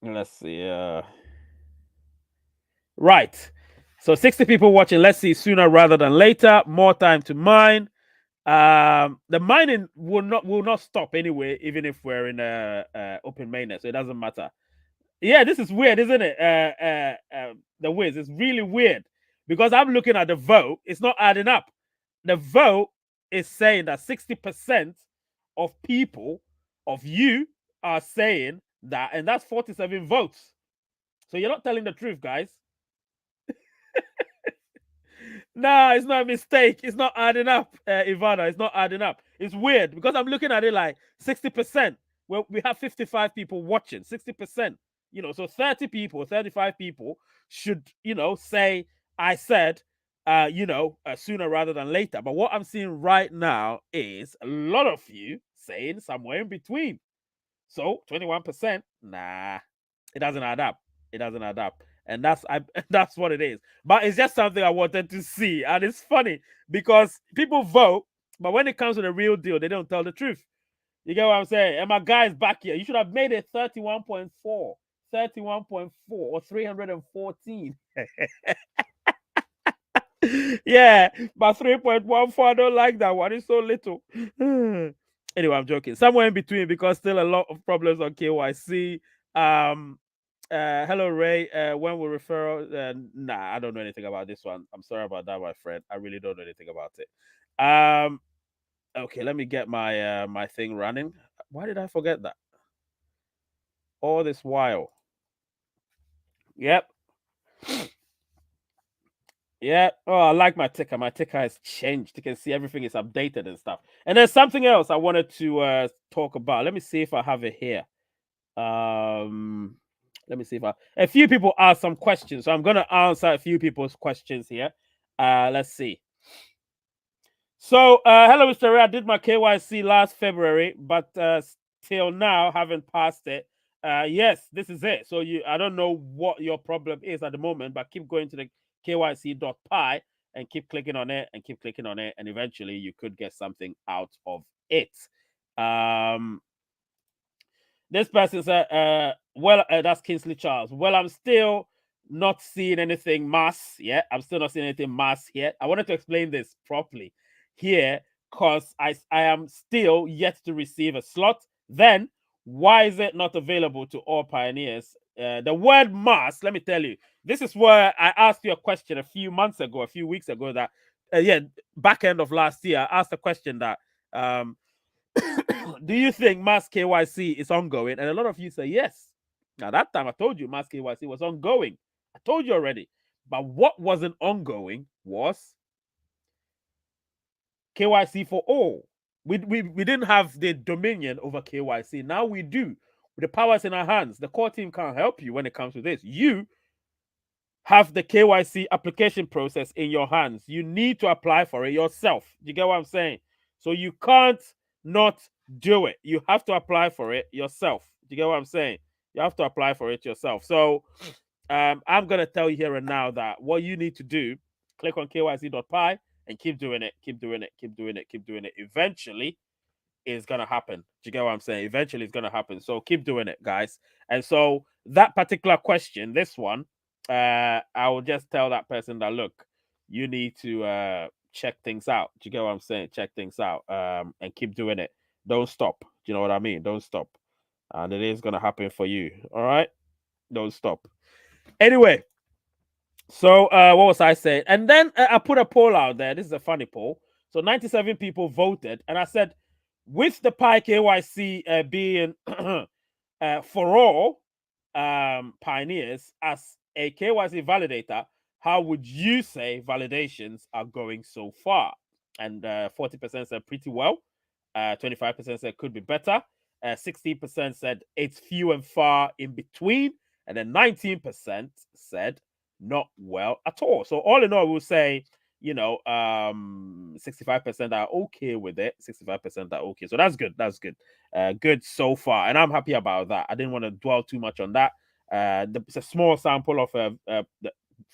Let's see. Right. So 60 people watching. Let's see. Sooner rather than later. More time to mine. The mining will not stop anyway, even if we're in a open mainnet, so it doesn't matter. Yeah, this is weird, isn't it? The Wiz, it's really weird because I'm looking at the vote, it's not adding up. The vote is saying that 60% of people of you are saying that, and that's 47 votes. So you're not telling the truth, guys. Nah, it's not a mistake. It's not adding up, Ivana. It's not adding up. It's weird because I'm looking at it like 60%. Well, we have 55 people watching, 60%. You know, so 30 people, 35 people should, say, I said, sooner rather than later. But what I'm seeing right now is a lot of you saying somewhere in between. So 21%, nah, it doesn't add up. It doesn't add up. And that's what it is. But it's just something I wanted to see. And it's funny because people vote, but when it comes to the real deal, they don't tell the truth. You get what I'm saying? And my guy's back here. You should have made it 31.4, 31.4, or 314. Yeah, but 3.14, I don't like that one. It's so little. Anyway, I'm joking. Somewhere in between because still a lot of problems on KYC. Hello Ray. When we refer, nah, I don't know anything about this one. I'm sorry about that, my friend. I really don't know anything about it. Okay, let me get my thing running. Why did I forget that? All this while. Yep. Yeah. Oh, I like my ticker. My ticker has changed. You can see everything is updated and stuff. And there's something else I wanted to talk about. Let me see if I have it here. Let me see if a few people asked some questions. So I'm gonna answer a few people's questions here. Let's see. So hello, Mr. Ray. I did my KYC last February, but till now haven't passed it. Yes, this is it. So I don't know what your problem is at the moment, but keep going to the KYC.pi and keep clicking on it and keep clicking on it, and eventually you could get something out of it. This person said, that's Kingsley Charles. Well, I'm still not seeing anything mass yet. I'm still not seeing anything mass yet. I wanted to explain this properly here because I am still yet to receive a slot. Then, why is it not available to all pioneers? The word mass, let me tell you, this is where I asked you a question a few weeks ago, that, back end of last year, I asked a question that, do you think mass KYC is ongoing? And a lot of you say yes. Now, that time I told you mass KYC was ongoing. I told you already. But what wasn't ongoing was KYC for all. We didn't have the dominion over KYC. Now we do. With the powers in our hands, the core team can't help you when it comes to this. You have the KYC application process in your hands. You need to apply for it yourself. You get what I'm saying? So you can't not do it. You have to apply for it yourself. You get what I'm saying? You have to apply for it yourself. So I'm gonna tell you here and now that what you need to do, click on kyc.pi and keep doing it, keep doing it, keep doing it, keep doing it. Eventually, it's gonna happen. Do you get what I'm saying? Eventually, it's gonna happen. So keep doing it, guys. And so that particular question, this one, I will just tell that person that look, you need to check things out. Do you get what I'm saying? Check things out, and keep doing it. Don't stop. Do you know what I mean? Don't stop, and it is gonna happen for you. All right, don't stop. Anyway, so what was I saying? And then I put a poll out there. This is a funny poll. So 97 people voted, and I said, with the Pi KYC being for all pioneers as a KYC validator, how would you say validations are going so far? And 40% said pretty well. 25% said could be better. 16% said it's few and far in between. And then 19% said not well at all. So all in all, we'll say, 65% are okay with it. 65% are okay. So that's good. That's good. Good so far. And I'm happy about that. I didn't want to dwell too much on that. It's a small sample of the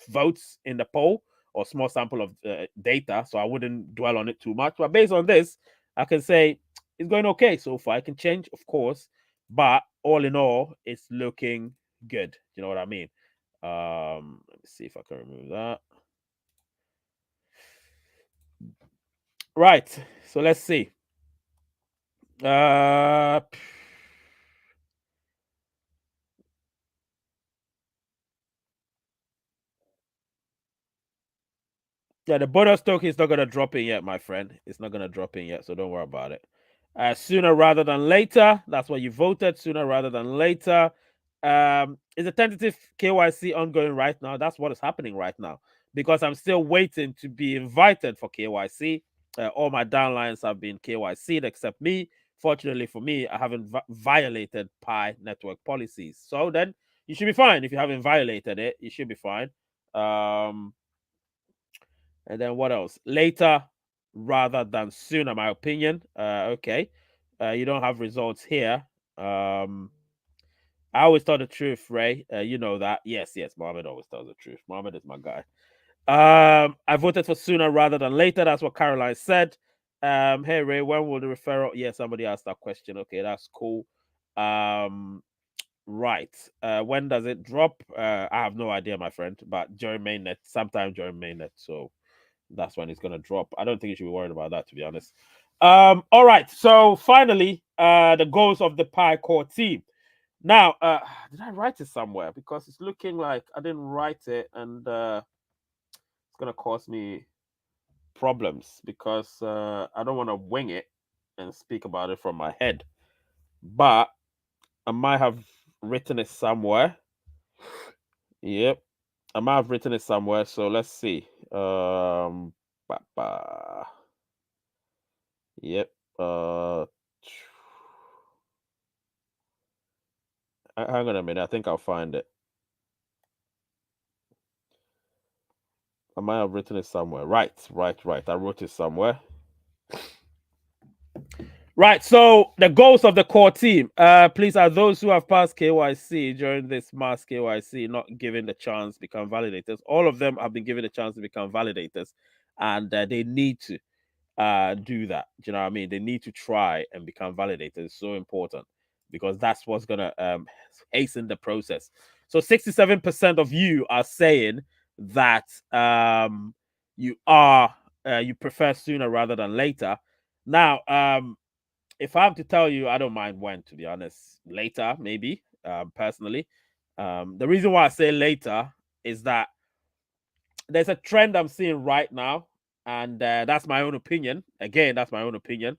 votes in the poll, or small sample of data. So I wouldn't dwell on it too much. But based on this, I can say it's going okay so far. It can change, of course. But all in all, it's looking good. You know what I mean? Let me see if I can remove that. Right. So let's see. Uh Yeah, the bonus token is not gonna drop in yet, my friend. It's not gonna drop in yet, so don't worry about it. Sooner rather than later. That's what you voted. Sooner rather than later. Is a tentative KYC ongoing right now? That's what is happening right now, because I'm still waiting to be invited for KYC. All my downlines have been KYC'd except me. Fortunately for me, I haven't violated Pi network policies. So then you should be fine. If you haven't violated it, you should be fine. And then what else? Later rather than sooner, my opinion. Okay. You don't have results here. I always tell the truth, Ray. You know that. Yes, Mohammed always tells the truth. Mohammed is my guy. I voted for sooner rather than later. That's what Caroline said. Hey Ray, when will the referral? Yeah, somebody asked that question. Okay, that's cool. Right. When does it drop? I have no idea, my friend. But during mainnet, sometime during mainnet. So that's when it's gonna drop. I don't think you should be worried about that, to be honest. All right. So finally, the goals of the Pi core team. Now, did I write it somewhere? Because it's looking like I didn't write it, and it's gonna cause me problems because I don't want to wing it and speak about it from my head. But I might have written it somewhere. Yep, I might have written it somewhere. So let's see. Yep. Hang on a minute. I think I'll find it. I might have written it somewhere. Right. I wrote it somewhere. Right. So the goals of the core team. Please, are those who have passed KYC during this mass KYC not given the chance to become validators? All of them have been given a chance to become validators, and they need to do that. Do you know what I mean? They need to try and become validators. It's so important because that's what's gonna hasten the process. So 67% of you are saying that you prefer sooner rather than later. Now, if I have to tell you, I don't mind when, to be honest. Later, maybe. Personally, the reason why I say later is that there's a trend I'm seeing right now, and that's my own opinion. Again, that's my own opinion.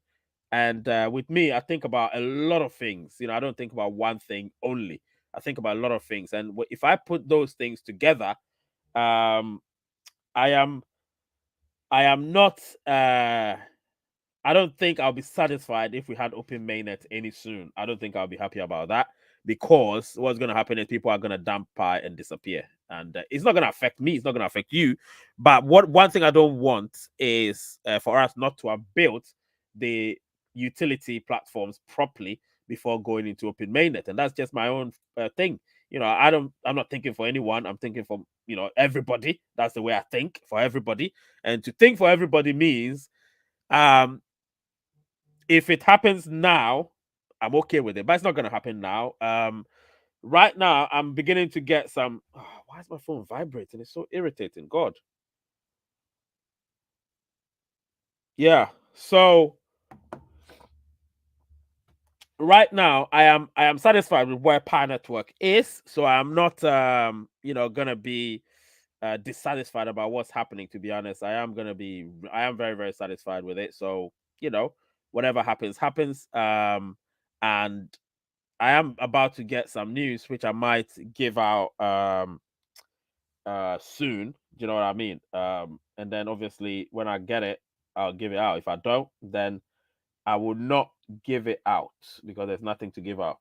And with me, I think about a lot of things. I don't think about one thing only. I think about a lot of things, and if I put those things together, um, I am not. I don't think I'll be satisfied if we had open mainnet any soon. I don't think I'll be happy about that, because what's going to happen is people are going to dump Pi and disappear, and it's not going to affect me. It's not going to affect you. But one thing I don't want is for us not to have built the utility platforms properly before going into open mainnet, and that's just my own thing. I'm not thinking for anyone. I'm thinking for everybody. That's the way I think, for everybody. And to think for everybody means, if it happens now, I'm okay with it. But it's not going to happen now. Right now, I'm beginning to get some. Oh, why is my phone vibrating? It's so irritating. God. Yeah. So right now, I am satisfied with where Pi Network is. So I'm not gonna be dissatisfied about what's happening. To be honest, I am very, very satisfied with it. So whatever happens. And I am about to get some news which I might give out soon. Do you know what I mean? And then obviously when I get it, I'll give it out. If I don't, then I will not give it out because there's nothing to give out.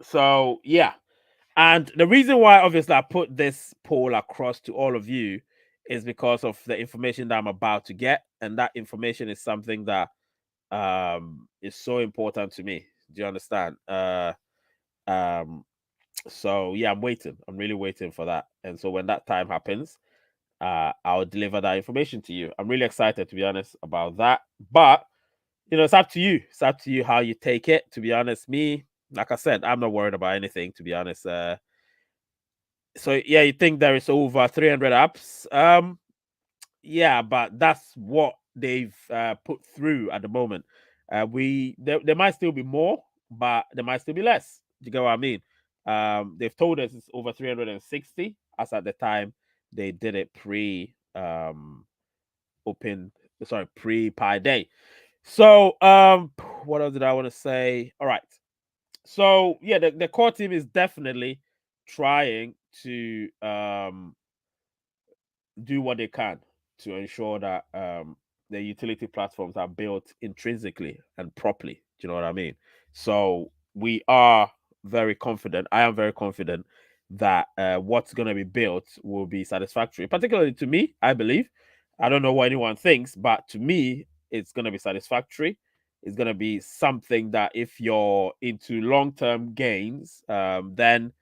So yeah. And the reason why obviously I put this poll across to all of you is because of the information that I'm about to get. And that information is something that is so important to me. Do you understand? Um so yeah, I'm waiting. I'm really waiting for that. And so when that time happens, I'll deliver that information to you. I'm really excited, to be honest, about that. But it's up to you. It's up to you how you take it. To be honest, me, like I said, I'm not worried about anything. To be honest, so yeah, you think there is over 300 apps? Yeah, but that's what they've put through at the moment. There might still be more, but there might still be less. Do you get what I mean? They've told us it's over 360 as at the time they did it open pre Pi Day. So what else did I want to say? All right. So yeah, the core team is definitely trying to do what they can to ensure that the utility platforms are built intrinsically and properly. Do you know what I mean? So we are very confident. I am very confident that what's going to be built will be satisfactory, particularly to me, I believe. I don't know what anyone thinks, but to me, it's going to be satisfactory. It's going to be something that if you're into long-term gains, then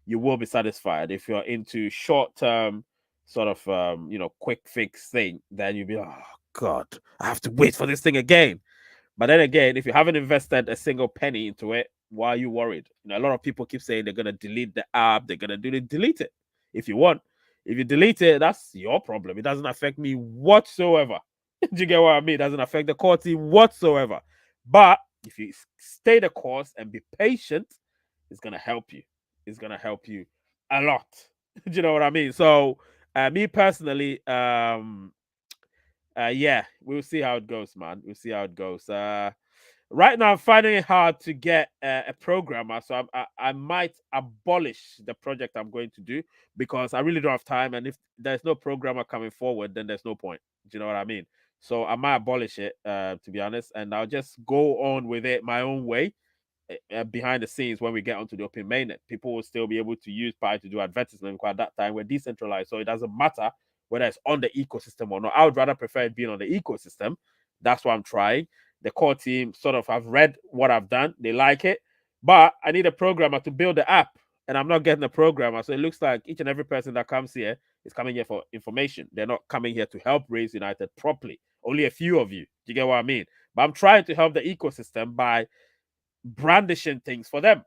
you will be satisfied. If you're into short-term sort of quick fix thing, then you'll be like, oh God, I have to wait for this thing again. But then again, if you haven't invested a single penny into it, why are you worried? A lot of people keep saying they're gonna delete the app, they're gonna delete it if you want. If you delete it, that's your problem. It doesn't affect me whatsoever. Do you get what I mean? It doesn't affect the core team whatsoever. But if you stay the course and be patient, it's gonna help you. It's gonna help you a lot. Do you know what I mean? So me personally, yeah, we'll see how it goes, man. We'll see how it goes. Right now, I'm finding it hard to get a programmer, so I might abolish the project I'm going to do because I really don't have time. And if there's no programmer coming forward, then there's no point. Do you know what I mean? So I might abolish it, to be honest, and I'll just go on with it my own way behind the scenes. When we get onto the open mainnet, people will still be able to use Pi to do advertisement because at that time we're decentralized, so it doesn't matter whether it's on the ecosystem or not. I would rather prefer it being on the ecosystem. That's what I'm trying. The core team sort of have read what I've done, they like it, but I need a programmer to build the app, and I'm not getting a programmer. So it looks like each and every person that comes here is coming here for information. They're not coming here to help raise United properly. Only a few of you. Do you get what I mean? But I'm trying to help the ecosystem by brandishing things for them.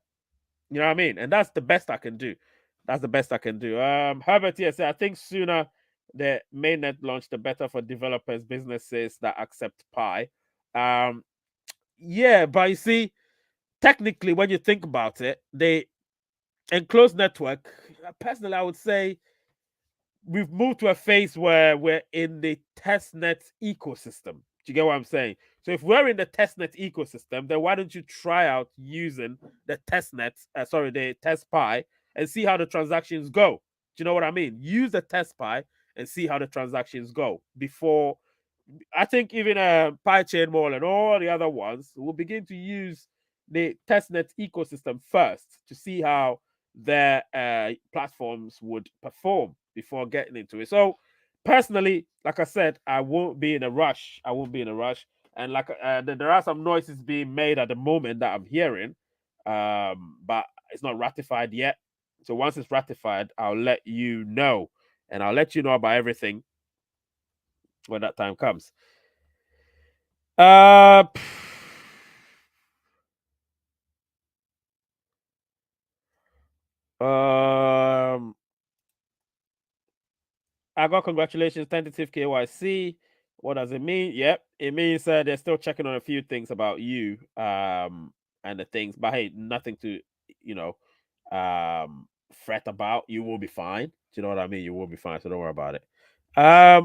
You know what I mean? And that's the best I can do. That's the best I can do. Herbert, yes, I think sooner the mainnet launch, the better for developers, businesses that accept Pi. Yeah, but you see, technically, when you think about it, the enclosed network, personally, I would say we've moved to a phase where we're in the testnet ecosystem. Do you get what I'm saying? So if we're in the testnet ecosystem, then why don't you try out using the the test Pi, and see how the transactions go? Do you know what I mean? Use the test Pi and see how the transactions go before. I think even PyChain Mall and all the other ones will begin to use the testnet ecosystem first to see how their platforms would perform before getting into it. So personally, like I said, I won't be in a rush. I won't be in a rush. And like there are some noises being made at the moment that I'm hearing. But it's not ratified yet. So once it's ratified, I'll let you know, and I'll let you know about everything when that time comes. I got congratulations, tentative KYC. What does it mean? Yep, it means they're still checking on a few things about you, and the things. But hey, nothing to, you know, fret about. You will be fine. Do you know what I mean? You will be fine. So don't worry about it.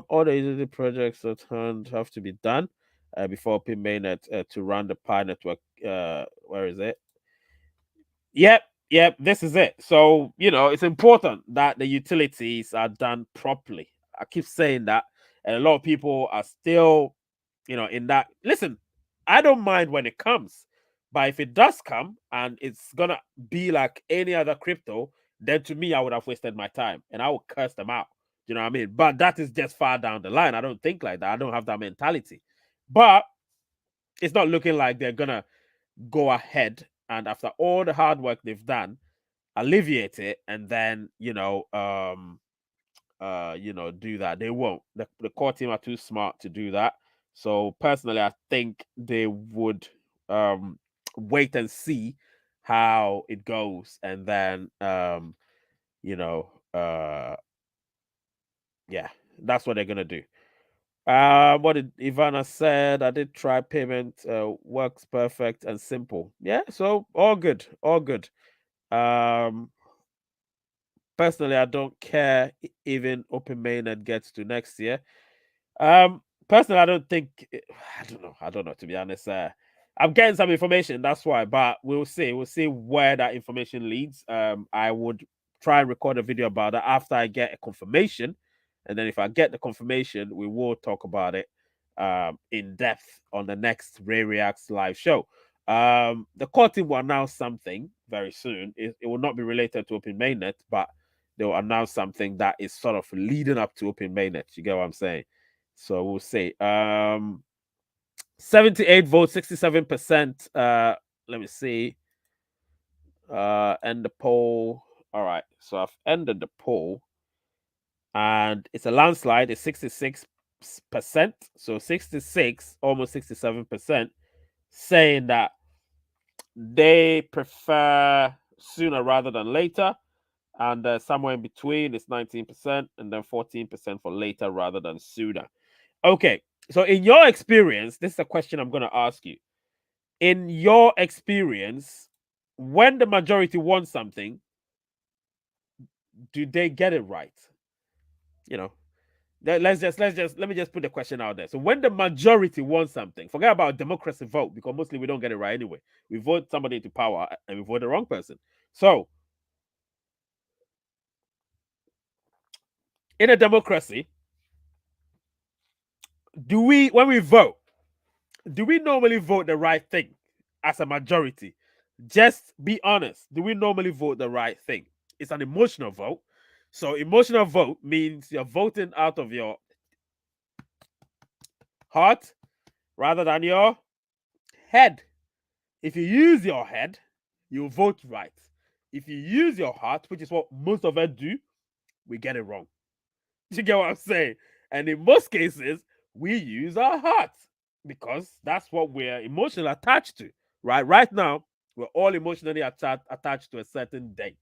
All the agency projects at hand have to be done before Mainnet to run the Pi network. Where is it? Yep, this is it. So, it's important that the utilities are done properly. I keep saying that, and a lot of people are still, in that. Listen, I don't mind when it comes, but if it does come and it's gonna be like any other crypto, then to me, I would have wasted my time and I would curse them out. You know what I mean? But that is just far down the line. I don't think like that. I don't have that mentality. But it's not looking like they're gonna go ahead and after all the hard work they've done, alleviate it and then do that. They won't. The core team are too smart to do that. So personally, I think they would wait and see how it goes, and then yeah, that's what they're gonna do. What did Ivana said? I did try payment. Works perfect and simple. Yeah, so all good, all good. Personally, I don't care even Open Mainnet gets to next year. Personally, I don't think. I don't know. To be honest, I'm getting some information. That's why, but we'll see. We'll see where that information leads. I would try and record a video about that after I get a confirmation, and then if I get the confirmation, we will talk about it in depth on the next Ray Reacts live show. The core team will announce something very soon. It will not be related to Open Mainnet, but they'll announce something that is sort of leading up to Open Mainnet. You get what I'm saying? So we'll see. 78 votes, 67%. Let me see. End the poll. All right. So I've ended the poll. And it's a landslide, it's 66%. So 66, almost 67%, saying that they prefer sooner rather than later. And somewhere in between it's 19% and then 14% for later rather than sooner. Okay, so in your experience, this is a question I'm going to ask you. In your experience, when the majority wants something, do they get it right? Let me just put the question out there. So when the majority wants something, forget about democracy vote, because mostly we don't get it right anyway. We vote somebody into power and we vote the wrong person. So in a democracy, when we vote, do we normally vote the right thing as a majority? Just be honest. Do we normally vote the right thing? It's an emotional vote. So emotional vote means you're voting out of your heart rather than your head. If you use your head, you vote right. If you use your heart, which is what most of us do, we get it wrong. You get what I'm saying? And in most cases, we use our hearts because that's what we're emotionally attached to, right? Right now, we're all emotionally attached to a certain date.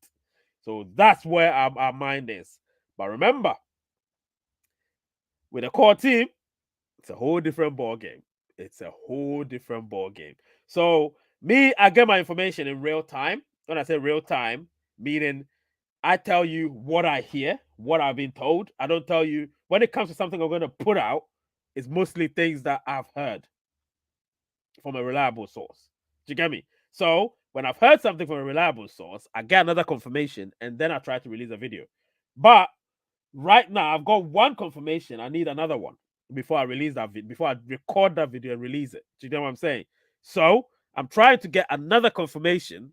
So that's where our mind is. But remember, with a core team, it's a whole different ball game. It's a whole different ball game. So me, I get my information in real time. When I say real time, meaning I tell you what I hear, what I've been told. I don't tell you when it comes to something I'm going to put out. It's mostly things that I've heard from a reliable source. Do you get me? So when I've heard something from a reliable source, I get another confirmation and then I try to release a video. But right now, I've got one confirmation. I need another one before I release that video, before I record that video and release it. Do you know what I'm saying? So I'm trying to get another confirmation.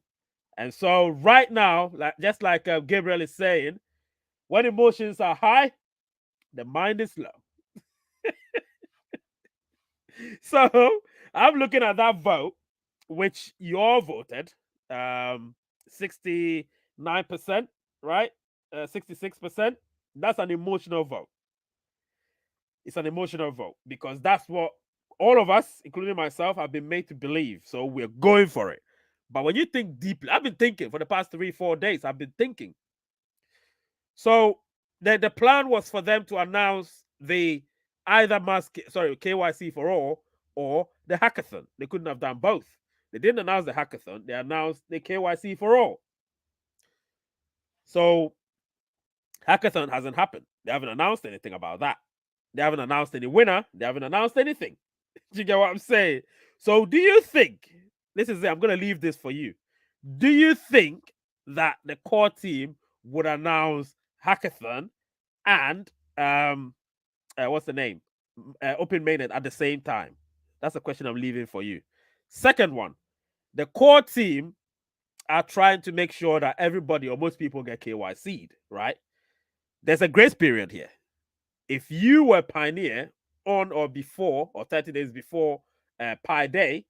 And so right now, just like Gabriel is saying, when emotions are high, the mind is low. So I'm looking at that vote, which you all voted. 69%, right? 66%. That's an emotional vote. It's an emotional vote because that's what all of us, including myself, have been made to believe. So we're going for it. But when you think deeply, I've been thinking for the past 3-4 days. I've been thinking. So the plan was for them to announce the either KYC for all or the hackathon. They couldn't have done both. They didn't announce the hackathon. They announced the KYC for all. So hackathon hasn't happened. They haven't announced anything about that. They haven't announced any winner. They haven't announced anything. Do you get what I'm saying? So do you think, this is it, I'm going to leave this for you. Do you think that the core team would announce hackathon and what's the name? Open Mainnet at the same time? That's a question I'm leaving for you. Second one, the core team are trying to make sure that everybody or most people get KYC'd, right? There's a grace period here. If you were Pioneer on or before or 30 days before Pi Day,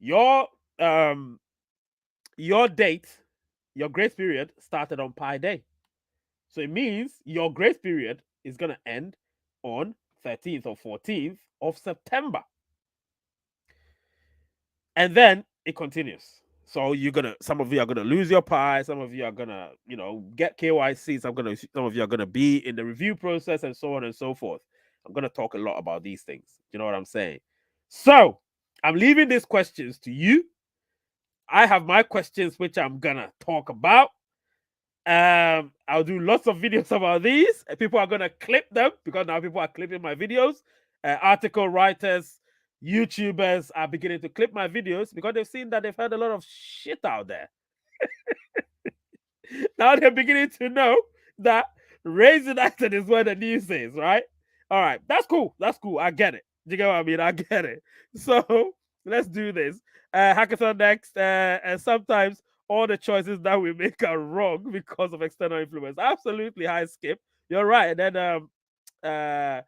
your date, your grace period started on Pi Day. So it means your grace period is going to end on 13th or 14th of September. And then it continues. So some of you are gonna lose your Pi, some of you are gonna, get KYC, some of you are gonna be in the review process and so on and so forth. I'm gonna talk a lot about these things. You know what I'm saying? So I'm leaving these questions to you. I have my questions which I'm gonna talk about. I'll do lots of videos about these. People are gonna clip them because now people are clipping my videos. Article writers, YouTubers are beginning to clip my videos because they've seen that they've heard a lot of shit out there. Now they're beginning to know that Raise United is where the news is, right? All right, that's cool. That's cool. I get it. Do you get what I mean? I get it. So let's do this. Hackathon next. And sometimes all the choices that we make are wrong because of external influence. Absolutely, high skip. You're right. And then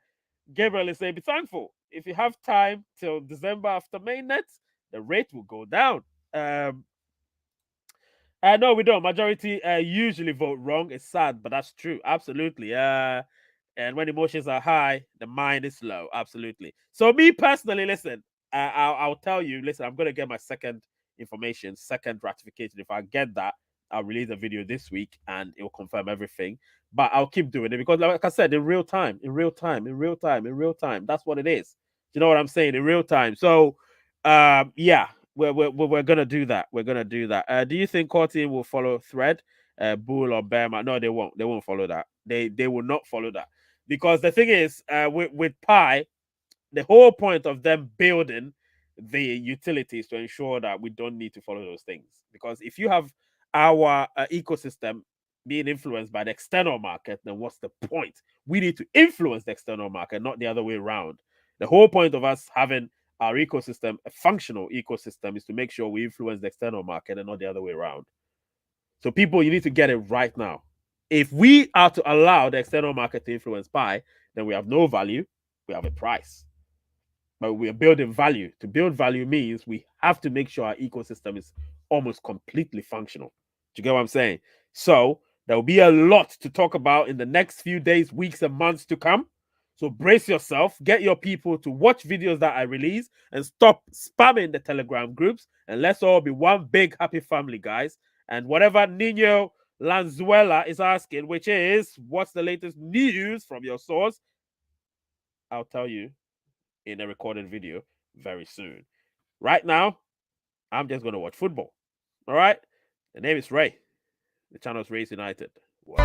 Gabriel is saying, be thankful. If you have time till December after Mainnet, the rate will go down. No, we don't. Majority usually vote wrong. It's sad, but that's true. Absolutely. And when emotions are high, the mind is low. Absolutely. So me personally, listen, I'll tell you, listen, I'm going to get my second ratification. If I get that, I'll release a video this week and it will confirm everything. But I'll keep doing it because, like I said, in real time. That's what it is. Do you know what I'm saying? In real time. So, yeah, we're gonna do that. We're gonna do that. Do you think core team will follow thread, bull or bear? No, they won't. They won't follow that. They will not follow that because the thing is, with Pi, the whole point of them building the utilities to ensure that we don't need to follow those things. Because if you have our ecosystem being influenced by the external market, then what's the point? We need to influence the external market, not the other way around. The whole point of us having our ecosystem, a functional ecosystem, is to make sure we influence the external market and not the other way around. So people, you need to get it right now. If we are to allow the external market to influence Pi, then we have no value, we have a price. But we are building value. To build value means we have to make sure our ecosystem is almost completely functional. Do you get what I'm saying? So there will be a lot to talk about in the next few days, weeks, and months to come. So brace yourself, get your people to watch videos that I release and stop spamming the Telegram groups. And let's all be one big happy family, guys. And whatever Nino Lanzuela is asking, which is, what's the latest news from your source? I'll tell you in a recorded video very soon. Right now, I'm just going to watch football. All right? The name is Ray. The channel is Raise United. Wow.